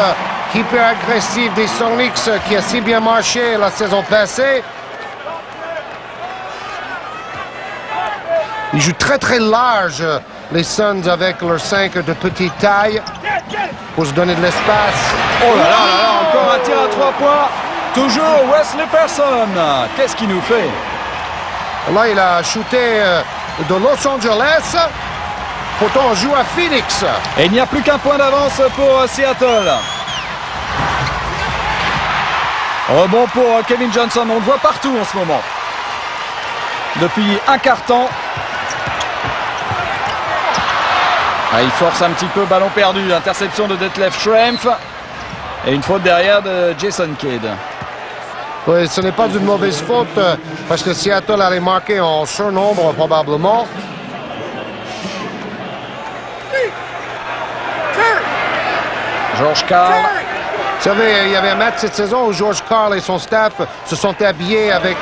hyper agressive des Sonics qui a si bien marché la saison passée. Ils jouent très très large, les Suns, avec leurs 5 de petite taille pour se donner de l'espace. Oh là là là là, encore un tir à 3 points. Toujours Wesley Person. Qu'est-ce qu'il nous fait? Là, il a shooté de Los Angeles. Pourtant, on joue à Phoenix. Et il n'y a plus qu'un point d'avance pour Seattle. Rebond pour Kevin Johnson. On le voit partout en ce moment. Depuis un quart-temps. Il force un petit peu, ballon perdu. Interception de Detlef Schrempf. Et une faute derrière de Jason Kidd. Oui, ce n'est pas une mauvaise faute parce que Seattle allait marquer en surnombre probablement. George Karl. Vous savez, il y avait un match cette saison où George Karl et son staff se sont habillés avec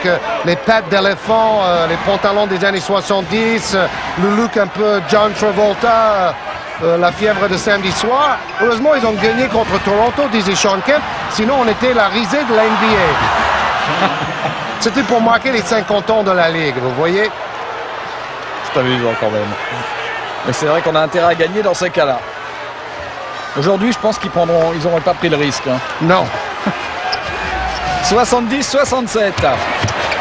les pattes d'éléphant, les pantalons des années 70, le look un peu John Travolta, la fièvre de samedi soir. Heureusement, ils ont gagné contre Toronto, disait Shawn Kemp. Sinon, on était la risée de la NBA. C'était pour marquer les 50 ans de la Ligue, vous voyez? C'est amusant quand même. Mais c'est vrai qu'on a intérêt à gagner dans ces cas-là. Aujourd'hui, je pense qu'ils n'auraient pas pris le risque. Hein. Non. 70-67. Et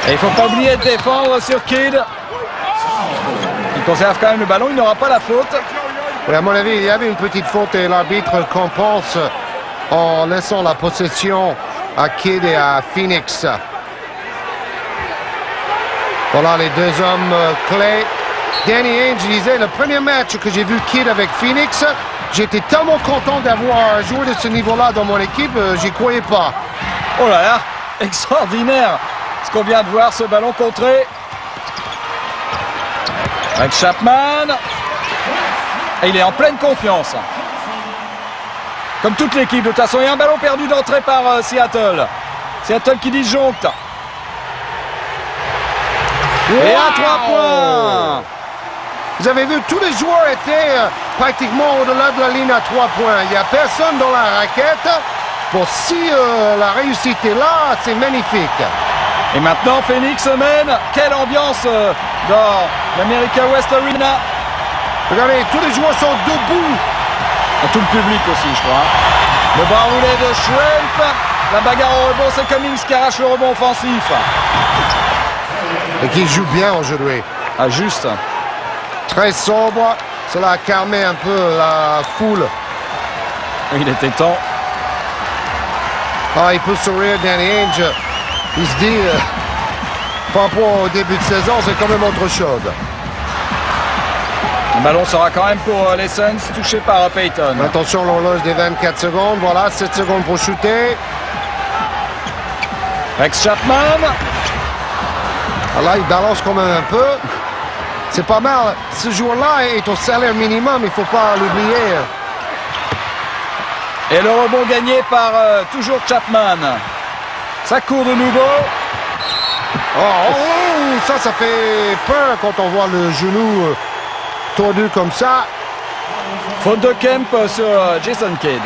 il ne faut pas oublier de défendre sur Kidd. Il conserve quand même le ballon, il n'aura pas la faute. Oui, à mon avis, il y avait une petite faute et l'arbitre compense en laissant la possession à Kidd et à Phoenix. Voilà les deux hommes clés. Danny Ainge disait, le premier match que j'ai vu Kidd avec Phoenix, j'étais tellement content d'avoir un joueur de ce niveau-là dans mon équipe, j'y croyais pas. Oh là là, extraordinaire ce qu'on vient de voir, ce ballon contré. Avec Chapman. Et il est en pleine confiance. Comme toute l'équipe, de toute façon, il y a un ballon perdu d'entrée par Seattle. Seattle qui disjoncte. Et à 3 points. Vous avez vu, tous les joueurs étaient pratiquement au-delà de la ligne à 3 points. Il n'y a personne dans la raquette. Bon, si la réussite est là, c'est magnifique. Et maintenant, Phoenix mène. Quelle ambiance dans l'America West Arena. Regardez, tous les joueurs sont debout. Et tout le public aussi, je crois. Le bras roulé de Schrempf. La bagarre au rebond, c'est Cummings qui arrache le rebond offensif. Et qui joue bien aujourd'hui. Ah, juste. Très sobre. Cela a calmé un peu la foule. Il était temps. Ah, il peut sourire, Danny Ainge. Il se dit, par rapport au début de saison, c'est quand même autre chose. Le ballon sera quand même pour les Suns, touché par Payton. Attention, l'horloge des 24 secondes. Voilà, 7 secondes pour shooter. Rex Chapman. Ah là, il balance quand même un peu. C'est pas mal. Ce joueur-là est au salaire minimum, il ne faut pas l'oublier. Et le rebond gagné par toujours Chapman. Ça court de nouveau. Ça fait peur quand on voit le genou tordu comme ça. Faute de Kemp sur Jason Kidd.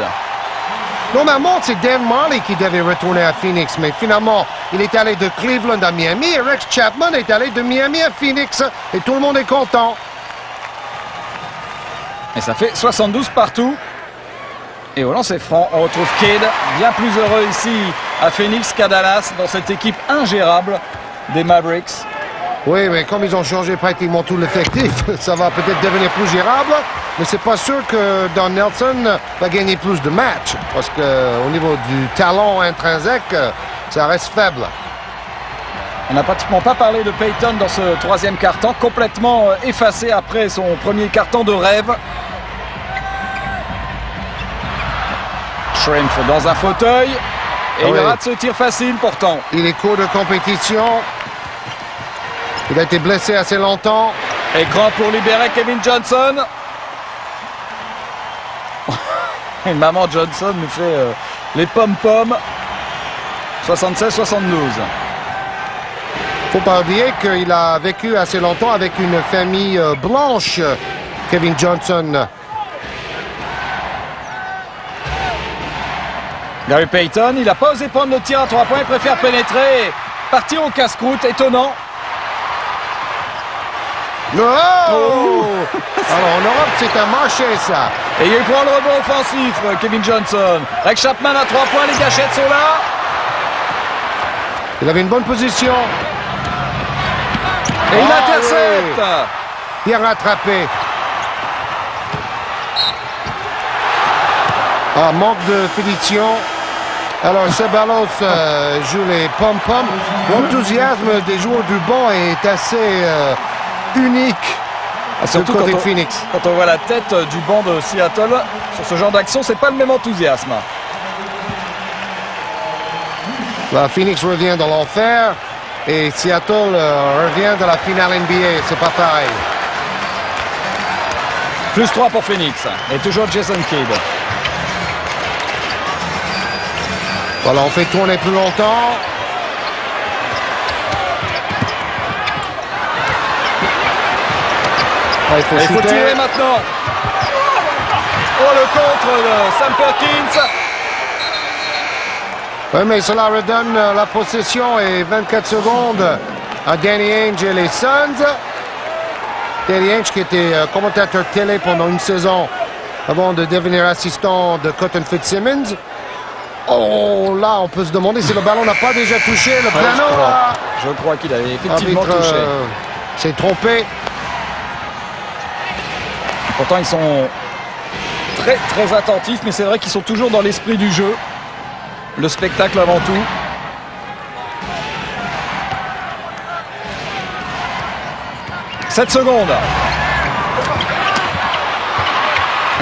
Normalement, c'est Dan Marley qui devait retourner à Phoenix, mais finalement, il est allé de Cleveland à Miami et Rex Chapman est allé de Miami à Phoenix et tout le monde est content. Et ça fait 72 partout. Et au lancer franc, on retrouve Kidd, bien plus heureux ici à Phoenix qu'à Dallas, dans cette équipe ingérable des Mavericks. Oui, mais comme ils ont changé pratiquement tout l'effectif, ça va peut-être devenir plus gérable, mais c'est pas sûr que Don Nelson va gagner plus de matchs, parce qu'au niveau du talent intrinsèque, ça reste faible. On n'a pratiquement pas parlé de Payton dans ce troisième quart-temps, complètement effacé après son premier quart-temps de rêve. Schrempf dans un fauteuil, et il rate ce tir facile pourtant. Il est court de compétition. Il a été blessé assez longtemps. Écran pour libérer Kevin Johnson. Et Maman Johnson nous fait les pom-poms. 76-72. Faut pas oublier qu'il a vécu assez longtemps avec une famille blanche, Kevin Johnson. Gary Payton, il n'a pas osé prendre le tir à 3 points, il préfère pénétrer, partir au casse-croûte, étonnant. Oh Alors en Europe, c'est un marché, ça. Et il prend le rebond offensif, Kevin Johnson. Rex Chapman à 3 points, les gâchettes sont là. Il avait une bonne position. Et il intercepte. Oui. Bien rattrapé. Manque de finition. Alors, Ceballos joue les pom-pom. L'enthousiasme des joueurs du banc est assez unique. Surtout côté de Phoenix. Quand on voit la tête du banc de Seattle sur ce genre d'action, c'est pas le même enthousiasme. Là, Phoenix revient dans l'enfer et Seattle revient de la finale NBA. C'est pas pareil. Plus 3 pour Phoenix. Et toujours Jason Kidd. Voilà, on fait tourner plus longtemps. Il faut tirer maintenant. Oh, le contre de Sam Perkins. Oui, mais cela redonne la possession et 24 secondes à Danny Ainge et les Suns. Danny Ainge qui était commentateur télé pendant une saison avant de devenir assistant de Cotton Fitzsimmons. Oh, là, on peut se demander si le ballon n'a pas déjà touché le piano. Je crois qu'il avait effectivement touché. S'est trompé. Pourtant, ils sont très, très attentifs, mais c'est vrai qu'ils sont toujours dans l'esprit du jeu. Le spectacle avant tout. « 7 secondes.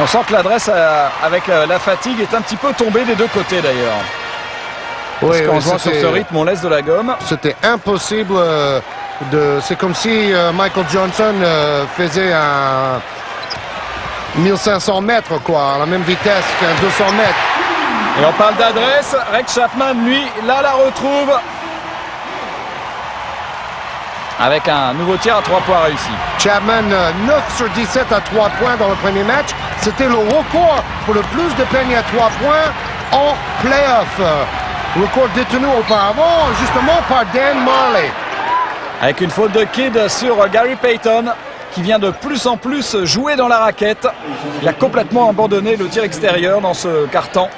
On sent que l'adresse avec la fatigue est un petit peu tombée des deux côtés d'ailleurs. Oui, Parce qu'en sur ce rythme, on laisse de la gomme. C'était impossible c'est comme si Michael Johnson faisait un 1500 mètres, quoi, à la même vitesse qu'un 200 mètres. Et on parle d'adresse. Rex Chapman, lui, là, la retrouve. Avec un nouveau tir à 3 points réussi. Chapman, 9 sur 17 à 3 points dans le premier match. C'était le record pour le plus de paniers à 3 points en playoff. Record détenu auparavant, justement, par Dan Marley. Avec une faute de Kidd sur Gary Payton, qui vient de plus en plus jouer dans la raquette. Il a complètement abandonné le tir extérieur dans ce quart-temps.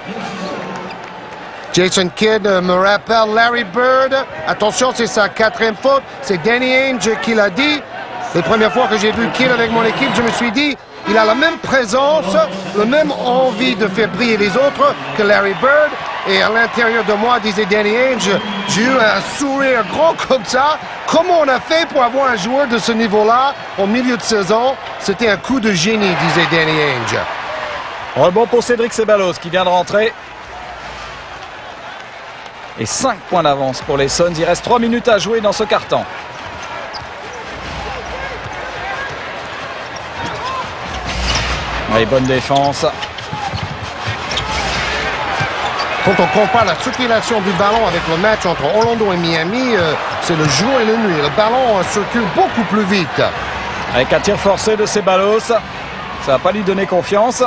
Jason Kidd me rappelle Larry Bird. Attention, c'est sa 4e faute. C'est Danny Ainge qui l'a dit. Les premières fois que j'ai vu Kidd avec mon équipe, je me suis dit, il a la même présence, la même envie de faire briller les autres que Larry Bird. Et à l'intérieur de moi, disait Danny Ainge, j'ai eu un sourire grand comme ça. Comment on a fait pour avoir un joueur de ce niveau-là au milieu de saison? C'était un coup de génie, disait Danny Ainge. Rebond pour Cédric Ceballos qui vient de rentrer. Et 5 points d'avance pour les Suns. Il reste 3 minutes à jouer dans ce quart-temps. Oui, bonne défense. Quand on compare la circulation du ballon avec le match entre Orlando et Miami, c'est le jour et la nuit. Le ballon circule beaucoup plus vite. Avec un tir forcé de Ceballos, ça ne va pas lui donner confiance.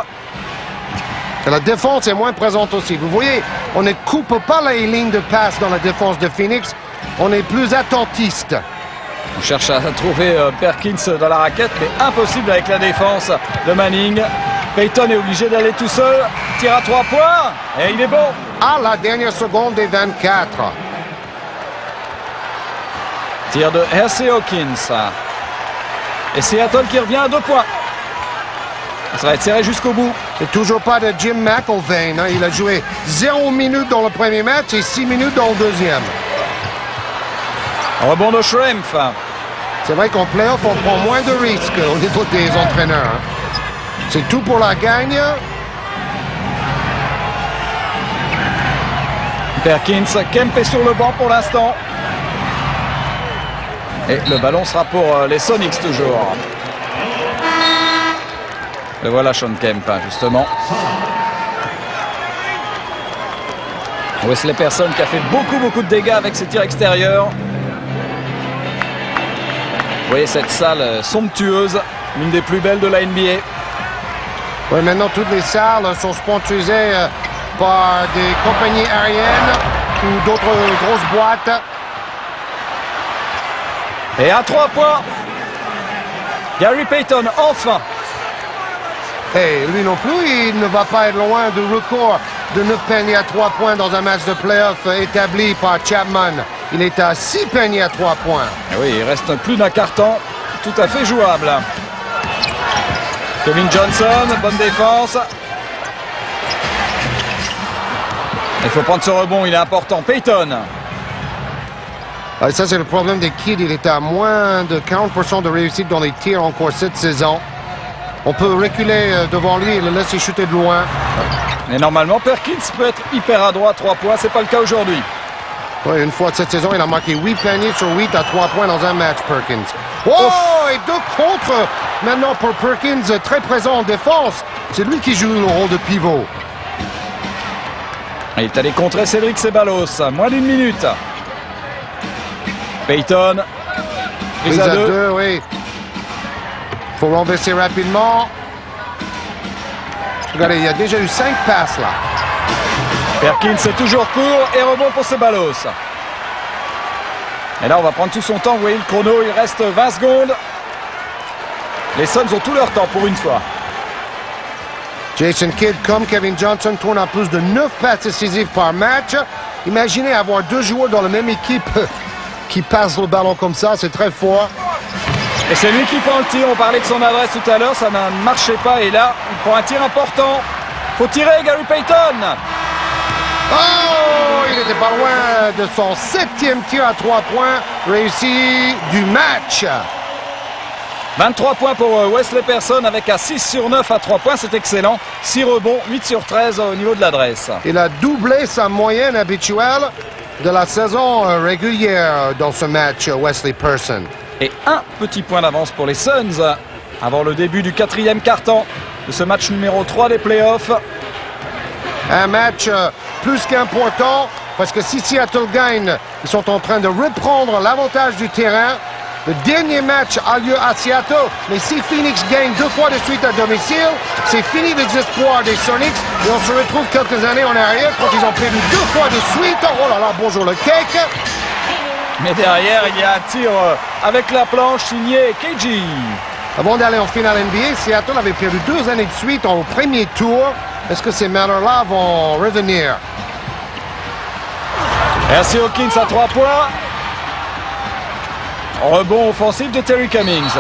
Et la défense est moins présente aussi. Vous voyez, on ne coupe pas les lignes de passe dans la défense de Phoenix. On est plus attentiste. On cherche à trouver Perkins dans la raquette, mais impossible avec la défense de Manning. Payton est obligé d'aller tout seul. Tire à 3 points. Et il est bon. À la dernière seconde des 24. Tir de Hersey Hawkins. Et Seattle qui revient à 2 points. Ça va être serré jusqu'au bout. Et toujours pas de Jim McIlvaine. Hein. Il a joué 0 minutes dans le premier match et 6 minutes dans le deuxième. Rebond de Schrempf. C'est vrai qu'en playoff, on prend moins de risques au niveau des entraîneurs. Hein. C'est tout pour la gagne. Perkins, Kemp est sur le banc pour l'instant. Et le ballon sera pour les Sonics toujours. Le voilà Sean Kemp, justement. Wesley Person qui a fait beaucoup de dégâts avec ses tirs extérieurs. Vous voyez cette salle somptueuse, l'une des plus belles de la NBA. Oui, maintenant toutes les salles sont sponsorisées par des compagnies aériennes ou d'autres grosses boîtes. Et à 3 points, Gary Payton, enfin. Et lui non plus, il ne va pas être loin du record de 9 paniers à 3 points dans un match de playoff établi par Chapman. Il est à 6 paniers à 3 points. Et oui, il reste plus d'un quart-temps, tout à fait jouable. Kevin Johnson, bonne défense. Il faut prendre ce rebond, il est important. Payton. Et ça, c'est le problème des Kids. Il est à moins de 40% de réussite dans les tirs encore cette saison. On peut reculer devant lui et le laisser shooter de loin. Mais normalement, Perkins peut être hyper adroit à 3 points. C'est pas le cas aujourd'hui. Oui, une fois cette saison, il a marqué 8 paniers sur 8 à 3 points dans un match, Perkins. Oh, et 2 contre maintenant pour Perkins, très présent en défense. C'est lui qui joue le rôle de pivot. Il est allé contrer Cédric Ceballos. Moins d'1 minute. Payton. Prise à 2, oui. Il faut renverser rapidement. Regardez, il y a déjà eu 5 passes là. Perkins est toujours court et rebond pour Ceballos. Et là, on va prendre tout son temps. Vous voyez le chrono, il reste 20 secondes. Les Suns ont tout leur temps pour une fois. Jason Kidd, comme Kevin Johnson, tourne à plus de 9 passes décisives par match. Imaginez avoir 2 joueurs dans la même équipe qui passent le ballon comme ça, c'est très fort. Et c'est lui qui prend le tir. On parlait de son adresse tout à l'heure, ça ne marchait pas. Et là, il prend un tir important. Faut tirer, Gary Payton. Oh, il n'était pas loin de son 7e tir à 3 points réussi du match. 23 points pour Wesley Person avec un 6 sur 9 à 3 points, c'est excellent. 6 rebonds, 8 sur 13 au niveau de l'adresse. Il a doublé sa moyenne habituelle de la saison régulière dans ce match, Wesley Person. Et un petit point d'avance pour les Suns avant le début du 4e quart-temps de ce match numéro 3 des playoffs. Un match plus qu'important parce que si Seattle gagne, ils sont en train de reprendre l'avantage du terrain Le dernier match a lieu à Seattle, mais si Phoenix gagne 2 fois de suite à domicile, c'est fini les espoirs des Sonics et on se retrouve quelques années en arrière quand ils ont perdu 2 fois de suite. Oh là là, bonjour le cake! Mais derrière, il y a un tir avec la planche signé KG. Avant d'aller en finale NBA, Seattle avait perdu 2 années de suite au premier tour. Est-ce que ces malheurs-là vont revenir? RC Hawkins à 3 points. Rebond offensif de Terry Cummings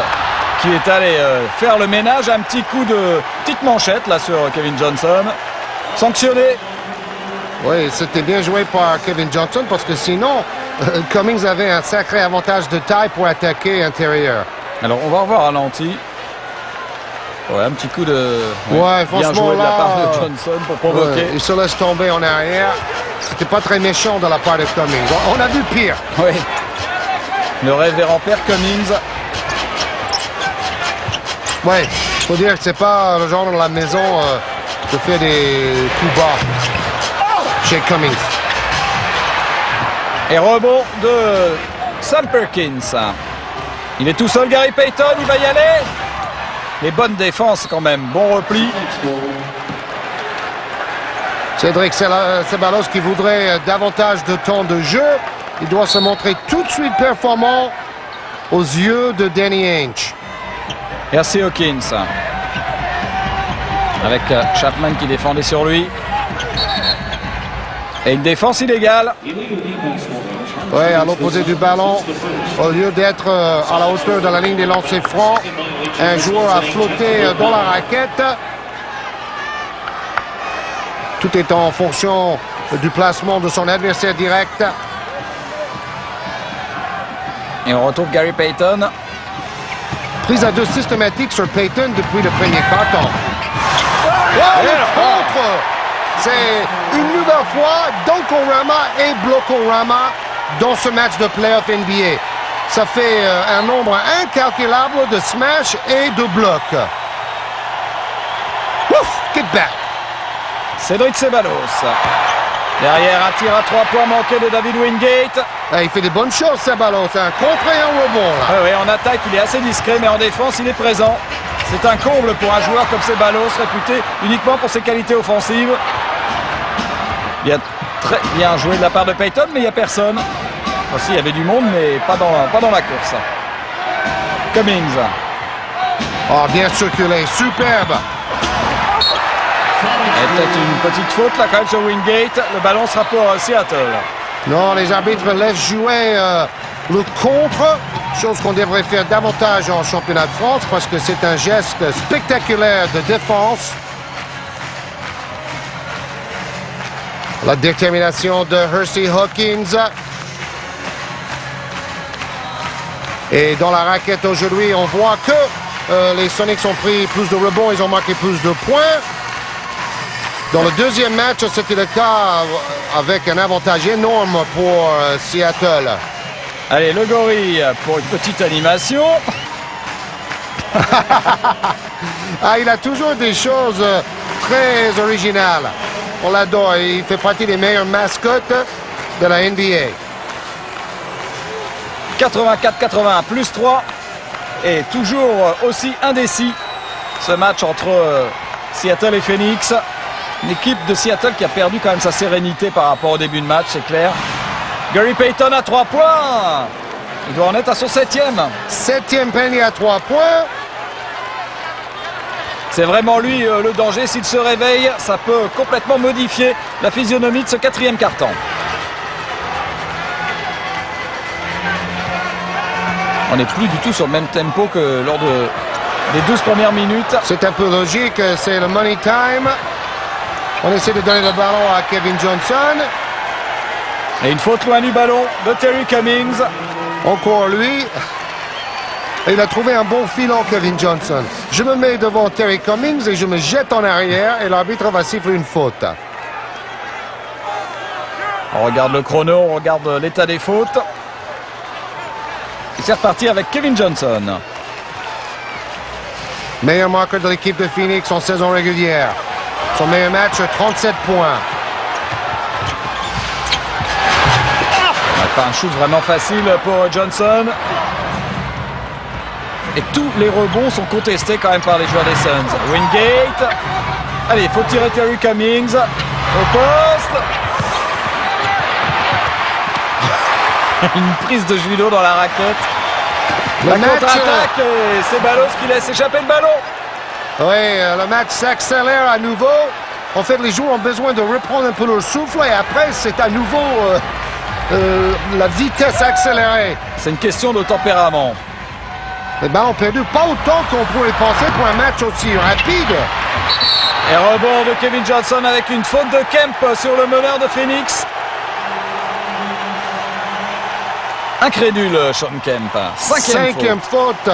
qui est allé faire le ménage. Un petit coup de petite manchette là sur Kevin Johnson. Sanctionné. Oui, c'était bien joué par Kevin Johnson parce que sinon, Cummings avait un sacré avantage de taille pour attaquer intérieur. Alors on va revoir ralenti. Ouais, un petit coup de ouais, bien joué de la part de Johnson pour provoquer. Ouais, il se laisse tomber en arrière. C'était pas très méchant de la part de Cummings. On a vu pire. Oui. Le révérend père Cummings. Oui, il faut dire que c'est pas le genre de la maison de faire des coups bas chez Cummings. Et rebond de Sam Perkins. Il est tout seul, Gary Payton, il va y aller. Les bonnes défenses quand même, bon repli. Cédric Ceballos qui voudrait davantage de temps de jeu. Il doit se montrer tout de suite performant aux yeux de Danny Ainge. RC Hawkins. Avec Chapman qui défendait sur lui. Et une défense illégale. Oui, à l'opposé du ballon. Au lieu d'être à la hauteur de la ligne des lancers francs, un joueur a flotté dans la raquette. Tout est en fonction du placement de son adversaire direct. Et on retrouve Gary Payton. Prise à 2 systématique sur Payton depuis le premier quart-temps. Oh, le contre! C'est une nouvelle fois Dunkorama et Blokorama dans ce match de playoff NBA. Ça fait un nombre incalculable de smash et de blocs. Ouf! Kickback! Cédric Ceballos. Derrière, un tir à 3 points manqué de David Wingate. Il fait des bonnes choses, Ceballos. Un contre et un rebond. Là. Oui, en attaque, il est assez discret, mais en défense, il est présent. C'est un comble pour un joueur comme Ceballos, réputé uniquement pour ses qualités offensives. Il y a très bien joué de la part de Payton, mais il n'y a personne. Aussi, il y avait du monde, mais pas dans la course. Cummings. Oh, bien circulé. Superbe. Et peut-être une petite faute là quand même sur Wingate. Le ballon sera pour Seattle. Non, les arbitres laissent jouer le contre, chose qu'on devrait faire davantage en championnat de France parce que c'est un geste spectaculaire de défense. La détermination de RC Hawkins. Et dans la raquette aujourd'hui, on voit que les Sonics ont pris plus de rebonds, ils ont marqué plus de points. Dans le deuxième match, c'était le cas avec un avantage énorme pour Seattle. Allez, le gorille pour une petite animation. Ah, il a toujours des choses très originales. On l'adore. Il fait partie des meilleures mascottes de la NBA. 84-81, plus 3. Et toujours aussi indécis ce match entre Seattle et Phoenix. Une équipe de Seattle qui a perdu quand même sa sérénité par rapport au début de match, c'est clair. Gary Payton à 3 points. Il doit en être à son 7e. 7e panier à 3 points. C'est vraiment lui le danger. S'il se réveille, ça peut complètement modifier la physionomie de ce 4e quart-temps. On n'est plus du tout sur le même tempo que lors des 12 premières minutes. C'est un peu logique, c'est le money time. On essaie de donner le ballon à Kevin Johnson. Et une faute loin du ballon de Terry Cummings. Encore lui. Et il a trouvé un bon filon, Kevin Johnson. Je me mets devant Terry Cummings et je me jette en arrière et l'arbitre va siffler une faute. On regarde le chrono, on regarde l'état des fautes. Et c'est reparti avec Kevin Johnson. Meilleur marqueur de l'équipe de Phoenix en saison régulière. Son meilleur match, 37 points. Pas un shoot vraiment facile pour Johnson. Et tous les rebonds sont contestés quand même par les joueurs des Suns. Wingate. Allez, il faut tirer Terry Cummings. Au poste. Une prise de judo dans la raquette. La contre-attaque et c'est Ballos qui laisse échapper le ballon. Oui, le match s'accélère à nouveau. En fait, les joueurs ont besoin de reprendre un peu leur souffle et après, c'est à nouveau la vitesse accélérée. C'est une question de tempérament. Les ballons perdus, pas autant qu'on pourrait penser pour un match aussi rapide. Et rebond de Kevin Johnson avec une faute de Kemp sur le meneur de Phoenix. Incrédule, Sean Kemp. Cinquième faute.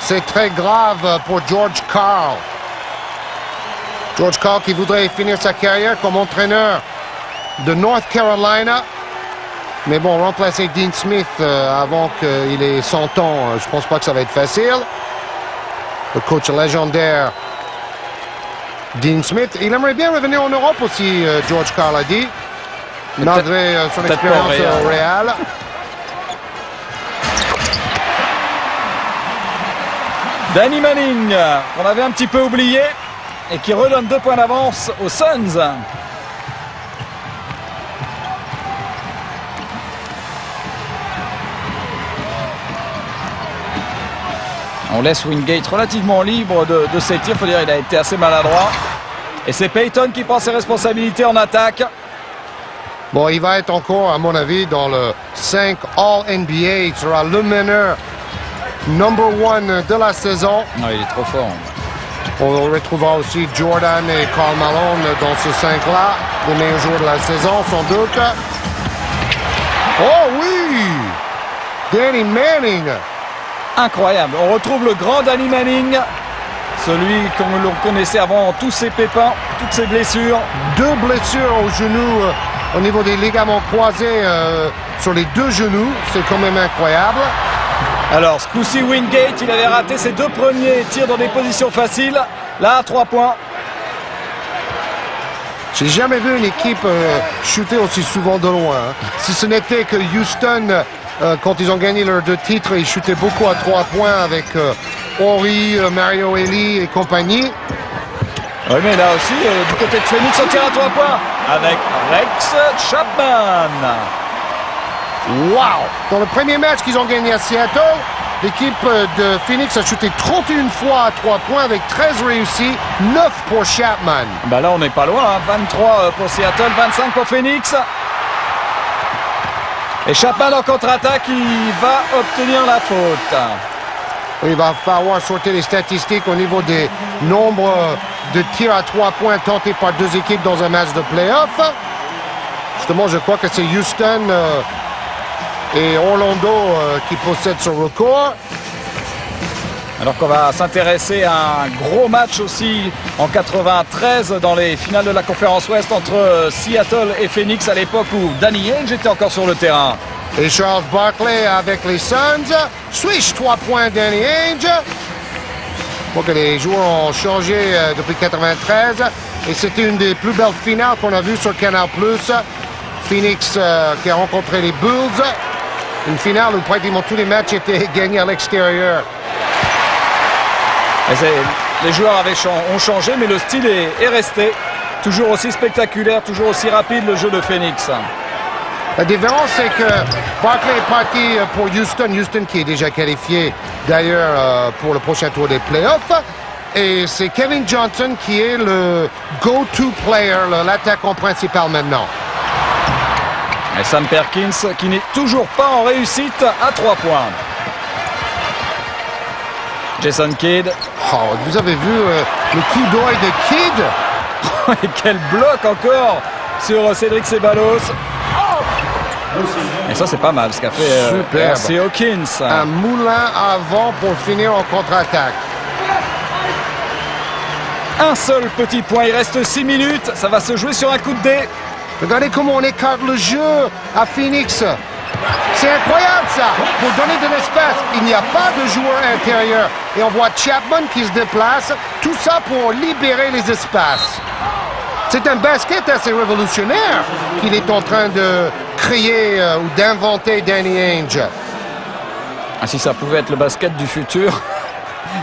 C'est très grave pour George Karl. George Karl qui voudrait finir sa carrière comme entraîneur de North Carolina. Mais bon, remplacer Dean Smith avant qu'il ait 100 ans, je pense pas que ça va être facile. Le coach légendaire Dean Smith. Il aimerait bien revenir en Europe aussi, George Karl a dit. Malgré son expérience au Real. Danny Manning, qu'on avait un petit peu oublié et qui redonne 2 points d'avance aux Suns. On laisse Wingate relativement libre de ses tirs. Il faut dire qu'il a été assez maladroit. Et c'est Payton qui prend ses responsabilités en attaque. Bon, il va être encore, à mon avis, dans le 5 All-NBA. Il sera le meneur number 1 de la saison. Non, il est trop fort. On retrouvera aussi Jordan et Karl Malone dans ce 5-là. Les meilleurs joueurs de la saison, sans doute. Oh oui! Danny Manning! Incroyable. On retrouve le grand Danny Manning. Celui qu'on le connaissait avant tous ses pépins, toutes ses blessures. 2 blessures au genou au niveau des ligaments croisés sur les 2 genoux. C'est quand même incroyable. Alors, ce coup-ci, Wingate, il avait raté ses 2 premiers tirs dans des positions faciles. Là, à 3 points. J'ai jamais vu une équipe shooter aussi souvent de loin. Si ce n'était que Houston, quand ils ont gagné leurs 2 titres, ils shootaient beaucoup à 3 points avec Horry, Mario Elie et compagnie. Oui, mais là aussi, du côté de Phoenix, on tire à 3 points avec Rex Chapman. Wow! Dans le premier match qu'ils ont gagné à Seattle, l'équipe de Phoenix a shooté 31 fois à 3 points avec 13 réussis, 9 pour Chapman. Bah là, on n'est pas loin, hein. 23 pour Seattle, 25 pour Phoenix. Et Chapman en contre-attaque, il va obtenir la faute. Il va falloir sortir les statistiques au niveau des nombres de tirs à 3 points tentés par 2 équipes dans un match de play-off. Justement, je crois que c'est Houston et Orlando qui possèdent ce record. Alors qu'on va s'intéresser à un gros match aussi en 93 dans les finales de la conférence Ouest entre Seattle et Phoenix à l'époque où Danny Ainge était encore sur le terrain. Et Charles Barkley avec les Suns. Swish, 3 points Danny Ainge. Je crois que les joueurs ont changé depuis 93. Et c'était une des plus belles finales qu'on a vues sur Canal+. Phoenix qui a rencontré les Bulls. Une finale où pratiquement tous les matchs étaient gagnés à l'extérieur. Les joueurs ont changé, mais le style est resté. Toujours aussi spectaculaire, toujours aussi rapide le jeu de Phoenix. La différence, c'est que Barkley est parti pour Houston. Houston qui est déjà qualifié d'ailleurs pour le prochain tour des playoffs. Et c'est Kevin Johnson qui est le go-to player, l'attaquant principal maintenant. Et Sam Perkins qui n'est toujours pas en réussite à 3 points. Jason Kidd. Oh, vous avez vu le coup d'œil de Kidd? Et quel bloc encore sur Cédric Ceballos. Et ça, c'est pas mal ce qu'a fait R.C. Hawkins. Un moulin avant pour finir en contre-attaque. Un seul petit point, il reste 6 minutes. Ça va se jouer sur un coup de dé. Regardez comment on écarte le jeu à Phoenix. C'est incroyable ça, pour donner de l'espace. Il n'y a pas de joueur intérieur. Et on voit Chapman qui se déplace. Tout ça pour libérer les espaces. C'est un basket assez révolutionnaire qu'il est en train de créer ou d'inventer Danny Ainge. Ah, si ça pouvait être le basket du futur.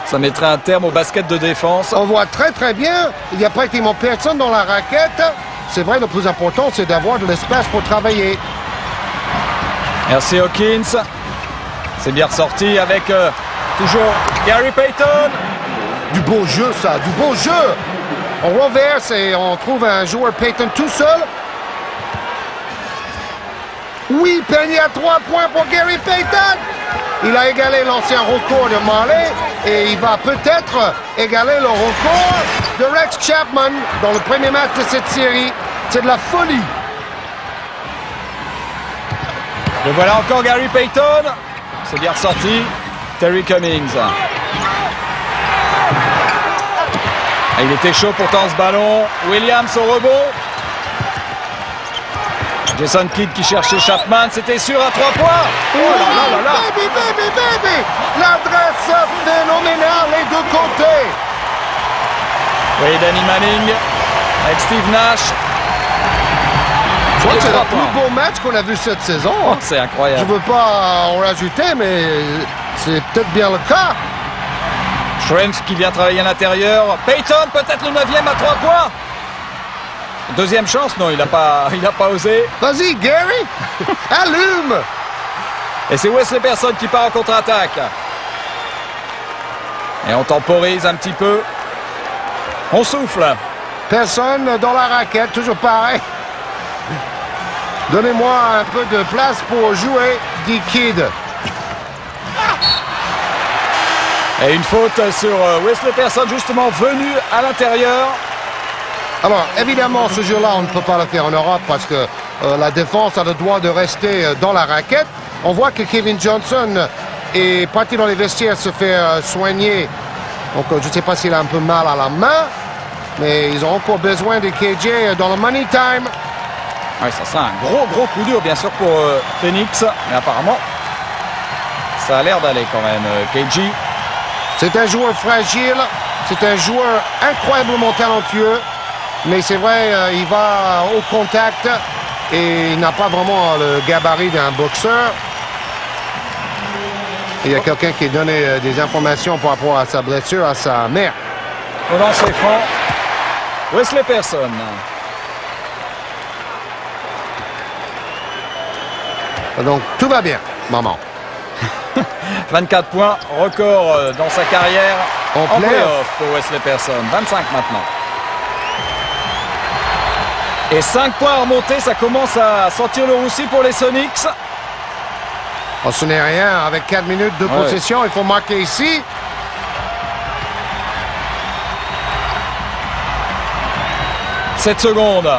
Ça mettrait un terme au basket de défense. On voit très très bien, il n'y a pratiquement personne dans la raquette. C'est vrai, le plus important, c'est d'avoir de l'espace pour travailler. Merci Hawkins. C'est bien ressorti avec toujours Gary Payton. Du beau jeu, ça, du beau jeu. On reverse et on trouve un joueur Payton tout seul. Oui, panier à 3 points pour Gary Payton. Il a égalé l'ancien record de Marley et il va peut-être égaler le record de Rex Chapman dans le premier match de cette série. C'est de la folie. Et voilà encore Gary Payton. C'est bien ressorti. Terry Cummings. Et il était chaud pourtant ce ballon. Williams au rebond. Jason Kidd qui cherchait Chapman. C'était sûr à 3 points. Oh là là là là. Baby. L'adresse phénoménale les deux côtés. Oui, Danny Manning avec Steve Nash. Je crois que c'est le plus beau match qu'on a vu cette saison. Oh, c'est incroyable. Je ne veux pas en rajouter, mais c'est peut-être bien le cas. Shrimps qui vient travailler à l'intérieur. Payton, peut-être le 9e à 3 points. Deuxième chance, non, il n'a pas osé. Vas-y, Gary, allume. Et c'est Wesley Person qui part en contre-attaque. Et on temporise un petit peu. On souffle. Personne dans la raquette, toujours pareil. Donnez-moi un peu de place pour jouer, dit Kidd. Et une faute sur Wesley Person, justement venu à l'intérieur. Alors, évidemment, ce jeu-là, on ne peut pas le faire en Europe parce que la défense a le droit de rester dans la raquette. On voit que Kevin Johnson est parti dans les vestiaires se faire soigner. Donc, je ne sais pas s'il a un peu mal à la main, mais ils ont encore besoin de KJ dans le money time. Oui, ça sera un gros coup dur, bien sûr, pour Phoenix. Mais apparemment, ça a l'air d'aller quand même, KG. C'est un joueur fragile, c'est un joueur incroyablement talentueux. Mais c'est vrai, il va au contact et il n'a pas vraiment le gabarit d'un boxeur. Il y a quelqu'un qui a donné des informations par rapport à sa blessure à sa mère. Au lancer franc, Wesley Person. Donc tout va bien, maman. 24 points, record dans sa carrière en playoff pour Wesley Person. 25 maintenant. Et 5 points à remonter, ça commence à sentir le roussi pour les Sonics. Oh, ce n'est rien, avec 4 minutes de possession, il faut marquer ici. « 7 secondes.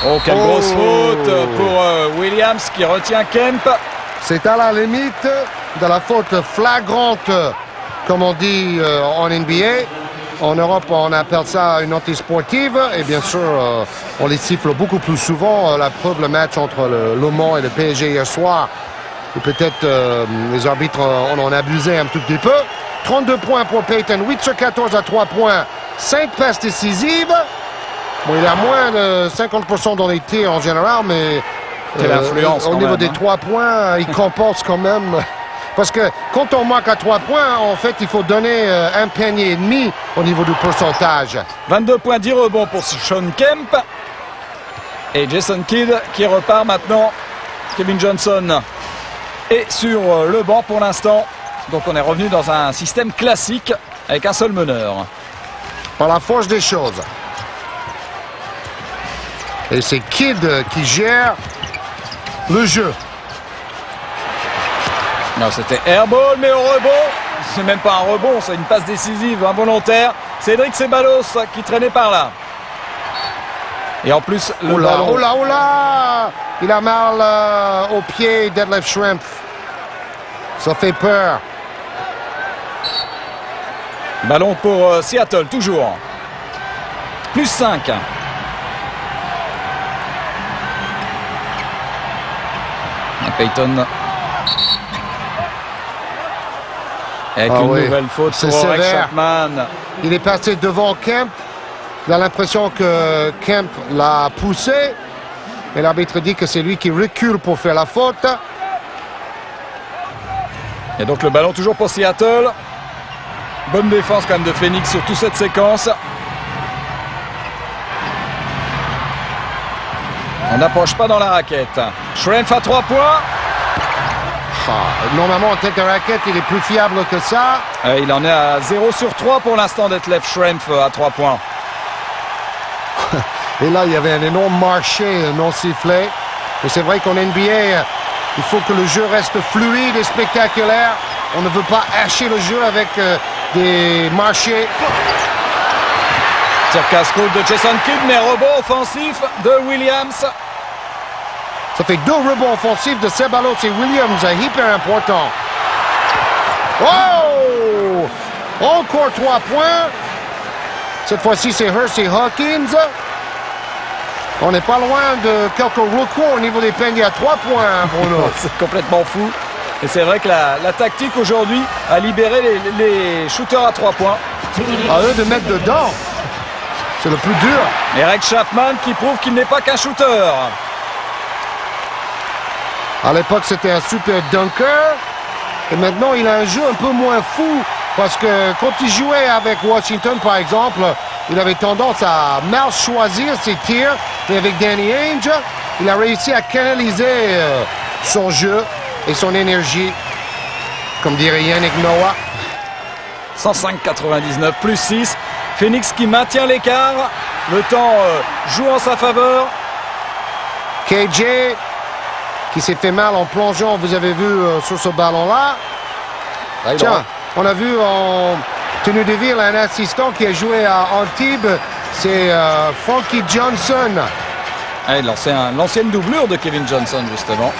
Oh, quelle grosse faute pour Williams qui retient Kemp. C'est à la limite de la faute flagrante, comme on dit en NBA. En Europe, on appelle ça une antisportive. Et bien sûr, on les siffle beaucoup plus souvent. La preuve, le match entre Le Mans et le PSG hier soir. Et peut-être les arbitres en ont abusé un tout petit peu. 32 points pour Payton, 8 sur 14 à 3 points, 5 passes décisives. Bon, il a moins de 50% dans les tirs en général, mais au niveau des 3 points, il compense quand même. Parce que quand on marque à 3 points, en fait, il faut donner un panier et demi au niveau du pourcentage. 22 points, 10 rebonds pour Sean Kemp. Et Jason Kidd qui repart maintenant. Kevin Johnson est sur le banc pour l'instant. Donc on est revenu dans un système classique avec un seul meneur. Par la force des choses. Et c'est Kidd qui gère le jeu. Non, c'était airball, mais au rebond. C'est même pas un rebond, c'est une passe décisive involontaire. Cédric Ceballos qui traînait par là. Et en plus, le ballon... Oh là! Il a mal au pied, Detlef Schrempf. Ça fait peur. Ballon pour Seattle, toujours. Plus 5. Payton. Avec une nouvelle faute pour Rex Chapman. Il est passé devant Kemp. Il a l'impression que Kemp l'a poussé. Et l'arbitre dit que c'est lui qui recule pour faire la faute. Et donc le ballon toujours pour Seattle. Bonne défense quand même de Phoenix sur toute cette séquence. On n'approche pas dans la raquette. Schrempf à 3 points. Normalement, en tête de raquette, il est plus fiable que ça. Il en est à 0 sur 3 pour l'instant d'Detlef Schrempf à 3 points. Et là, il y avait un énorme marché non sifflé. Et c'est vrai qu'en NBA, il faut que le jeu reste fluide et spectaculaire. On ne veut pas hacher le jeu avec des marchés. Tir casse-croûte de Jason Kidd, mais rebond offensif de Williams. Ça fait 2 rebonds offensifs de Ceballos et Williams, hyper important. Oh! Encore 3 points. Cette fois-ci, c'est Hersey Hawkins. On n'est pas loin de quelques recours au niveau des paniers à 3 points, Bruno. C'est complètement fou. Et c'est vrai que la tactique aujourd'hui a libéré les shooters à 3 points. À eux de mettre dedans. C'est le plus dur. Et Rex Chapman qui prouve qu'il n'est pas qu'un shooter. À l'époque, c'était un super dunker. Et maintenant, il a un jeu un peu moins fou. Parce que quand il jouait avec Washington, par exemple, il avait tendance à mal choisir ses tirs. Et avec Danny Ainge, il a réussi à canaliser son jeu et son énergie. Comme dirait Yannick Noah. 105-99 plus 6. Phoenix qui maintient l'écart. Le temps joue en sa faveur. KJ qui s'est fait mal en plongeant, vous avez vu sur ce ballon-là. Tiens, on a vu en tenue de ville un assistant qui a joué à Antibes. C'est Frankie Johnson. L'ancienne doublure de Kevin Johnson, justement.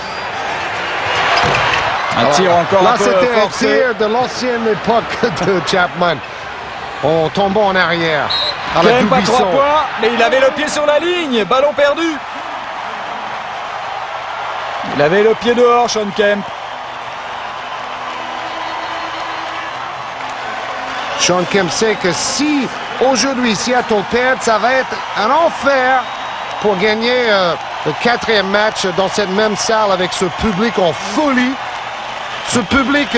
Un tir encore là, un peu c'était forcé. un tir de l'ancienne époque de Chapman. En tombant en arrière. À la Kemp à 3 Dubuisson. points, mais il avait le pied sur la ligne. Ballon perdu. Il avait le pied dehors, Sean Kemp. Sean Kemp sait que si aujourd'hui Seattle perd, ça va être un enfer pour gagner le 4e match dans cette même salle avec ce public en folie. Ce public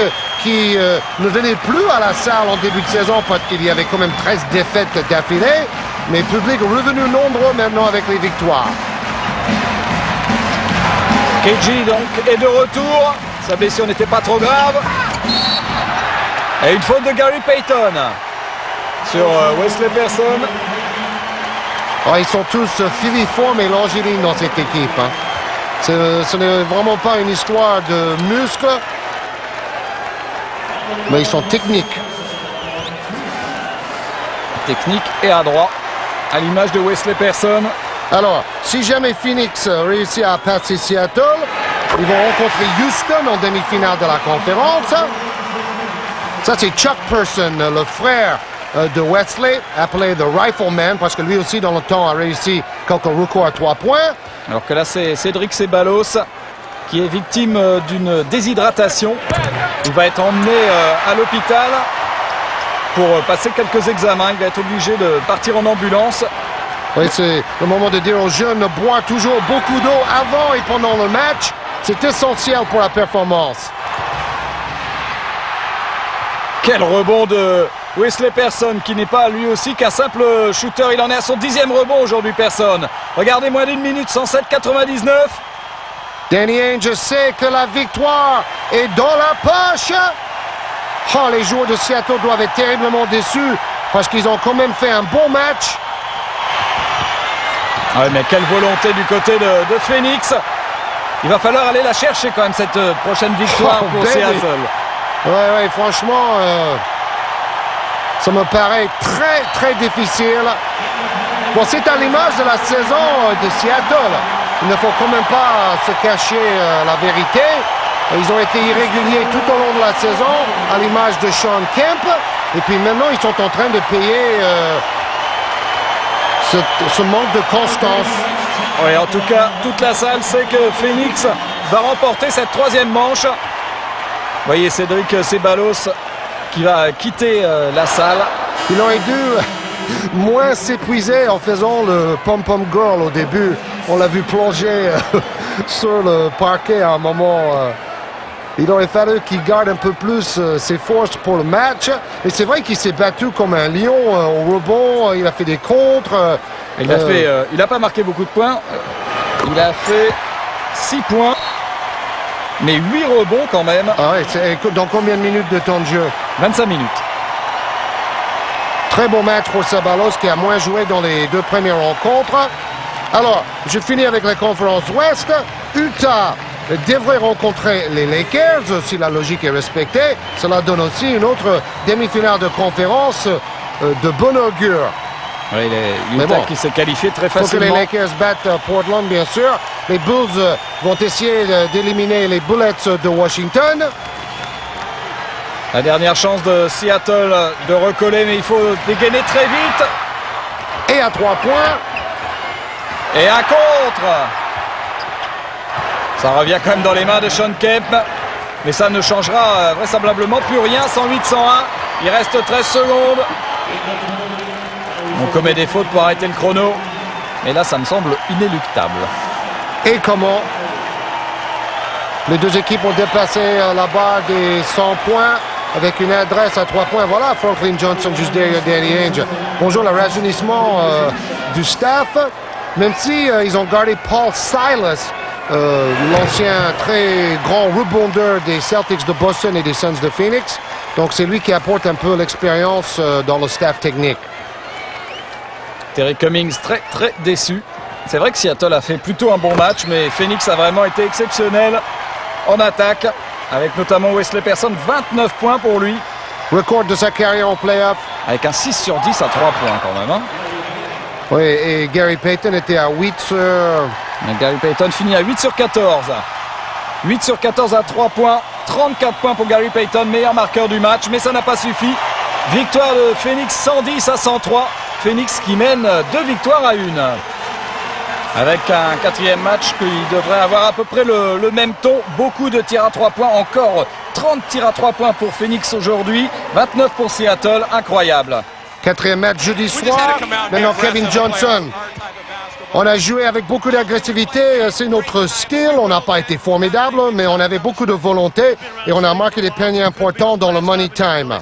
qui ne venait plus à la salle en début de saison parce qu'il y avait quand même 13 défaites d'affilée, mais public revenu nombreux maintenant avec les victoires. KG donc est de retour. Sa blessure n'était pas trop grave. Et une faute de Gary Payton sur Wesley Person. Oh, ils sont tous filiformes et longilines dans cette équipe. Hein. Ce n'est vraiment pas une histoire de muscles, mais ils sont techniques. Technique et adroit, à l'image de Wesley Person. Alors, si jamais Phoenix réussit à passer Seattle, ils vont rencontrer Houston en demi-finale de la conférence. Ça, c'est Chuck Person, le frère de Wesley, appelé The Rifleman, parce que lui aussi, dans le temps, a réussi quelques recours à 3 points. Alors que là, c'est Cédric Ceballos qui est victime d'une déshydratation. Il va être emmené à l'hôpital pour passer quelques examens. Il va être obligé de partir en ambulance. Oui, c'est le moment de dire aux jeunes, boire toujours beaucoup d'eau avant et pendant le match. C'est essentiel pour la performance. Quel rebond de Wesley Person, qui n'est pas lui aussi qu'un simple shooter. Il en est à son 10e rebond aujourd'hui, Person. Regardez, moins d'une minute, 107-99. Danny Ainge sait que la victoire est dans la poche. Oh, les joueurs de Seattle doivent être terriblement déçus parce qu'ils ont quand même fait un bon match. Ah oui, mais quelle volonté du côté de Phoenix. Il va falloir aller la chercher quand même, cette prochaine victoire pour Seattle. Ouais, franchement, ça me paraît très, très difficile. Bon, c'est à l'image de la saison de Seattle. Il ne faut quand même pas se cacher la vérité. Ils ont été irréguliers tout au long de la saison, à l'image de Sean Kemp. Et puis maintenant, ils sont en train de payer ce manque de constance. Oui, en tout cas, toute la salle sait que Phoenix va remporter cette 3e manche. Vous voyez Cédric Ceballos qui va quitter la salle. Il aurait dû moins s'épuiser en faisant le pom-pom girl au début. On l'a vu plonger sur le parquet à un moment. Il aurait fallu qu'il garde un peu plus ses forces pour le match. Et c'est vrai qu'il s'est battu comme un lion au rebond. Il a fait des contres. Il n'a pas marqué beaucoup de points. Il a fait 6 points. Mais 8 rebonds quand même. Ah ouais, dans combien de minutes de temps de jeu? 25 minutes. Très bon match pour Sabalos qui a moins joué dans les 2 premières rencontres. Alors, je finis avec la conférence Ouest. Utah devrait rencontrer les Lakers, si la logique est respectée. Cela donne aussi une autre demi-finale de conférence de bon augure. Oui, Utah qui s'est qualifié très facilement. Il faut que les Lakers battent Portland, bien sûr. Les Bulls vont essayer d'éliminer les Bullets de Washington. La dernière chance de Seattle de recoller, mais il faut dégainer très vite. Et à 3 points. Et un contre. Ça revient quand même dans les mains de Shawn Kemp. Mais ça ne changera vraisemblablement plus rien. 108-101. Il reste 13 secondes. On commet des fautes pour arrêter le chrono. Et là, ça me semble inéluctable. Et comment les deux équipes ont dépassé la barre des 100 points avec une adresse à 3 points. Voilà, Franklin Johnson juste derrière Danny Ainge. Bonjour, le rajeunissement du staff. Même si ils ont gardé Paul Silas, l'ancien très grand rebondeur des Celtics de Boston et des Suns de Phoenix. Donc c'est lui qui apporte un peu l'expérience dans le staff technique. Terry Cummings très déçu. C'est vrai que Seattle a fait plutôt un bon match, mais Phoenix a vraiment été exceptionnel en attaque, avec notamment Wesley Person, 29 points pour lui. Record de sa carrière en play-off. Avec un 6 sur 10 à 3 points quand même. Hein. Oui, et Gary Payton était à 8 sur... Mais Gary Payton finit à 8 sur 14. 8 sur 14 à 3 points. 34 points pour Gary Payton, meilleur marqueur du match, mais ça n'a pas suffi. Victoire de Phoenix 110 à 103. Phoenix qui mène 2 victoires à 1. Avec un 4e match qui devrait avoir à peu près le même ton. Beaucoup de tirs à 3 points. Encore 30 tirs à 3 points pour Phoenix aujourd'hui. 29 pour Seattle. Incroyable. 4e match jeudi soir. Maintenant Kevin Johnson. On a joué avec beaucoup d'agressivité. C'est notre style. On n'a pas été formidable, mais on avait beaucoup de volonté. Et on a marqué des paniers importants dans le money time.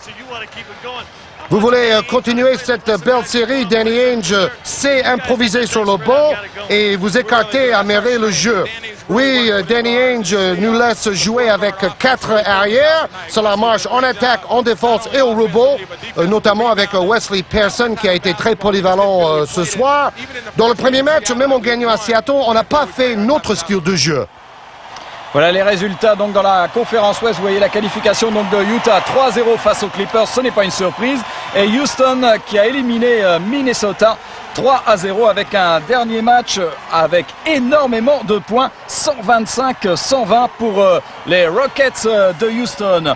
Vous voulez continuer cette belle série. Danny Ainge sait improviser sur le banc et vous écarter à merveille le jeu. Oui, Danny Ainge nous laisse jouer avec 4 arrières. Cela marche en attaque, en défense et au rebond, notamment avec Wesley Person qui a été très polyvalent ce soir. Dans le premier match, même en gagnant à Seattle, on n'a pas fait notre style de jeu. Voilà les résultats donc dans la conférence Ouest. Vous voyez la qualification donc de Utah 3-0 face aux Clippers, ce n'est pas une surprise. Et Houston qui a éliminé Minnesota 3-0 avec un dernier match avec énormément de points, 125-120 pour les Rockets de Houston.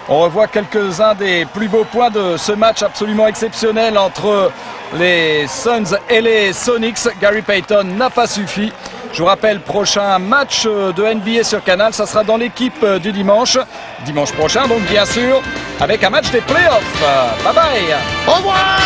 On revoit quelques-uns des plus beaux points de ce match absolument exceptionnel entre les Suns et les Sonics. Gary Payton n'a pas suffi. Je vous rappelle, prochain match de NBA sur Canal, ça sera dans l'équipe du dimanche prochain, donc bien sûr, avec un match des playoffs. Bye bye. Au revoir.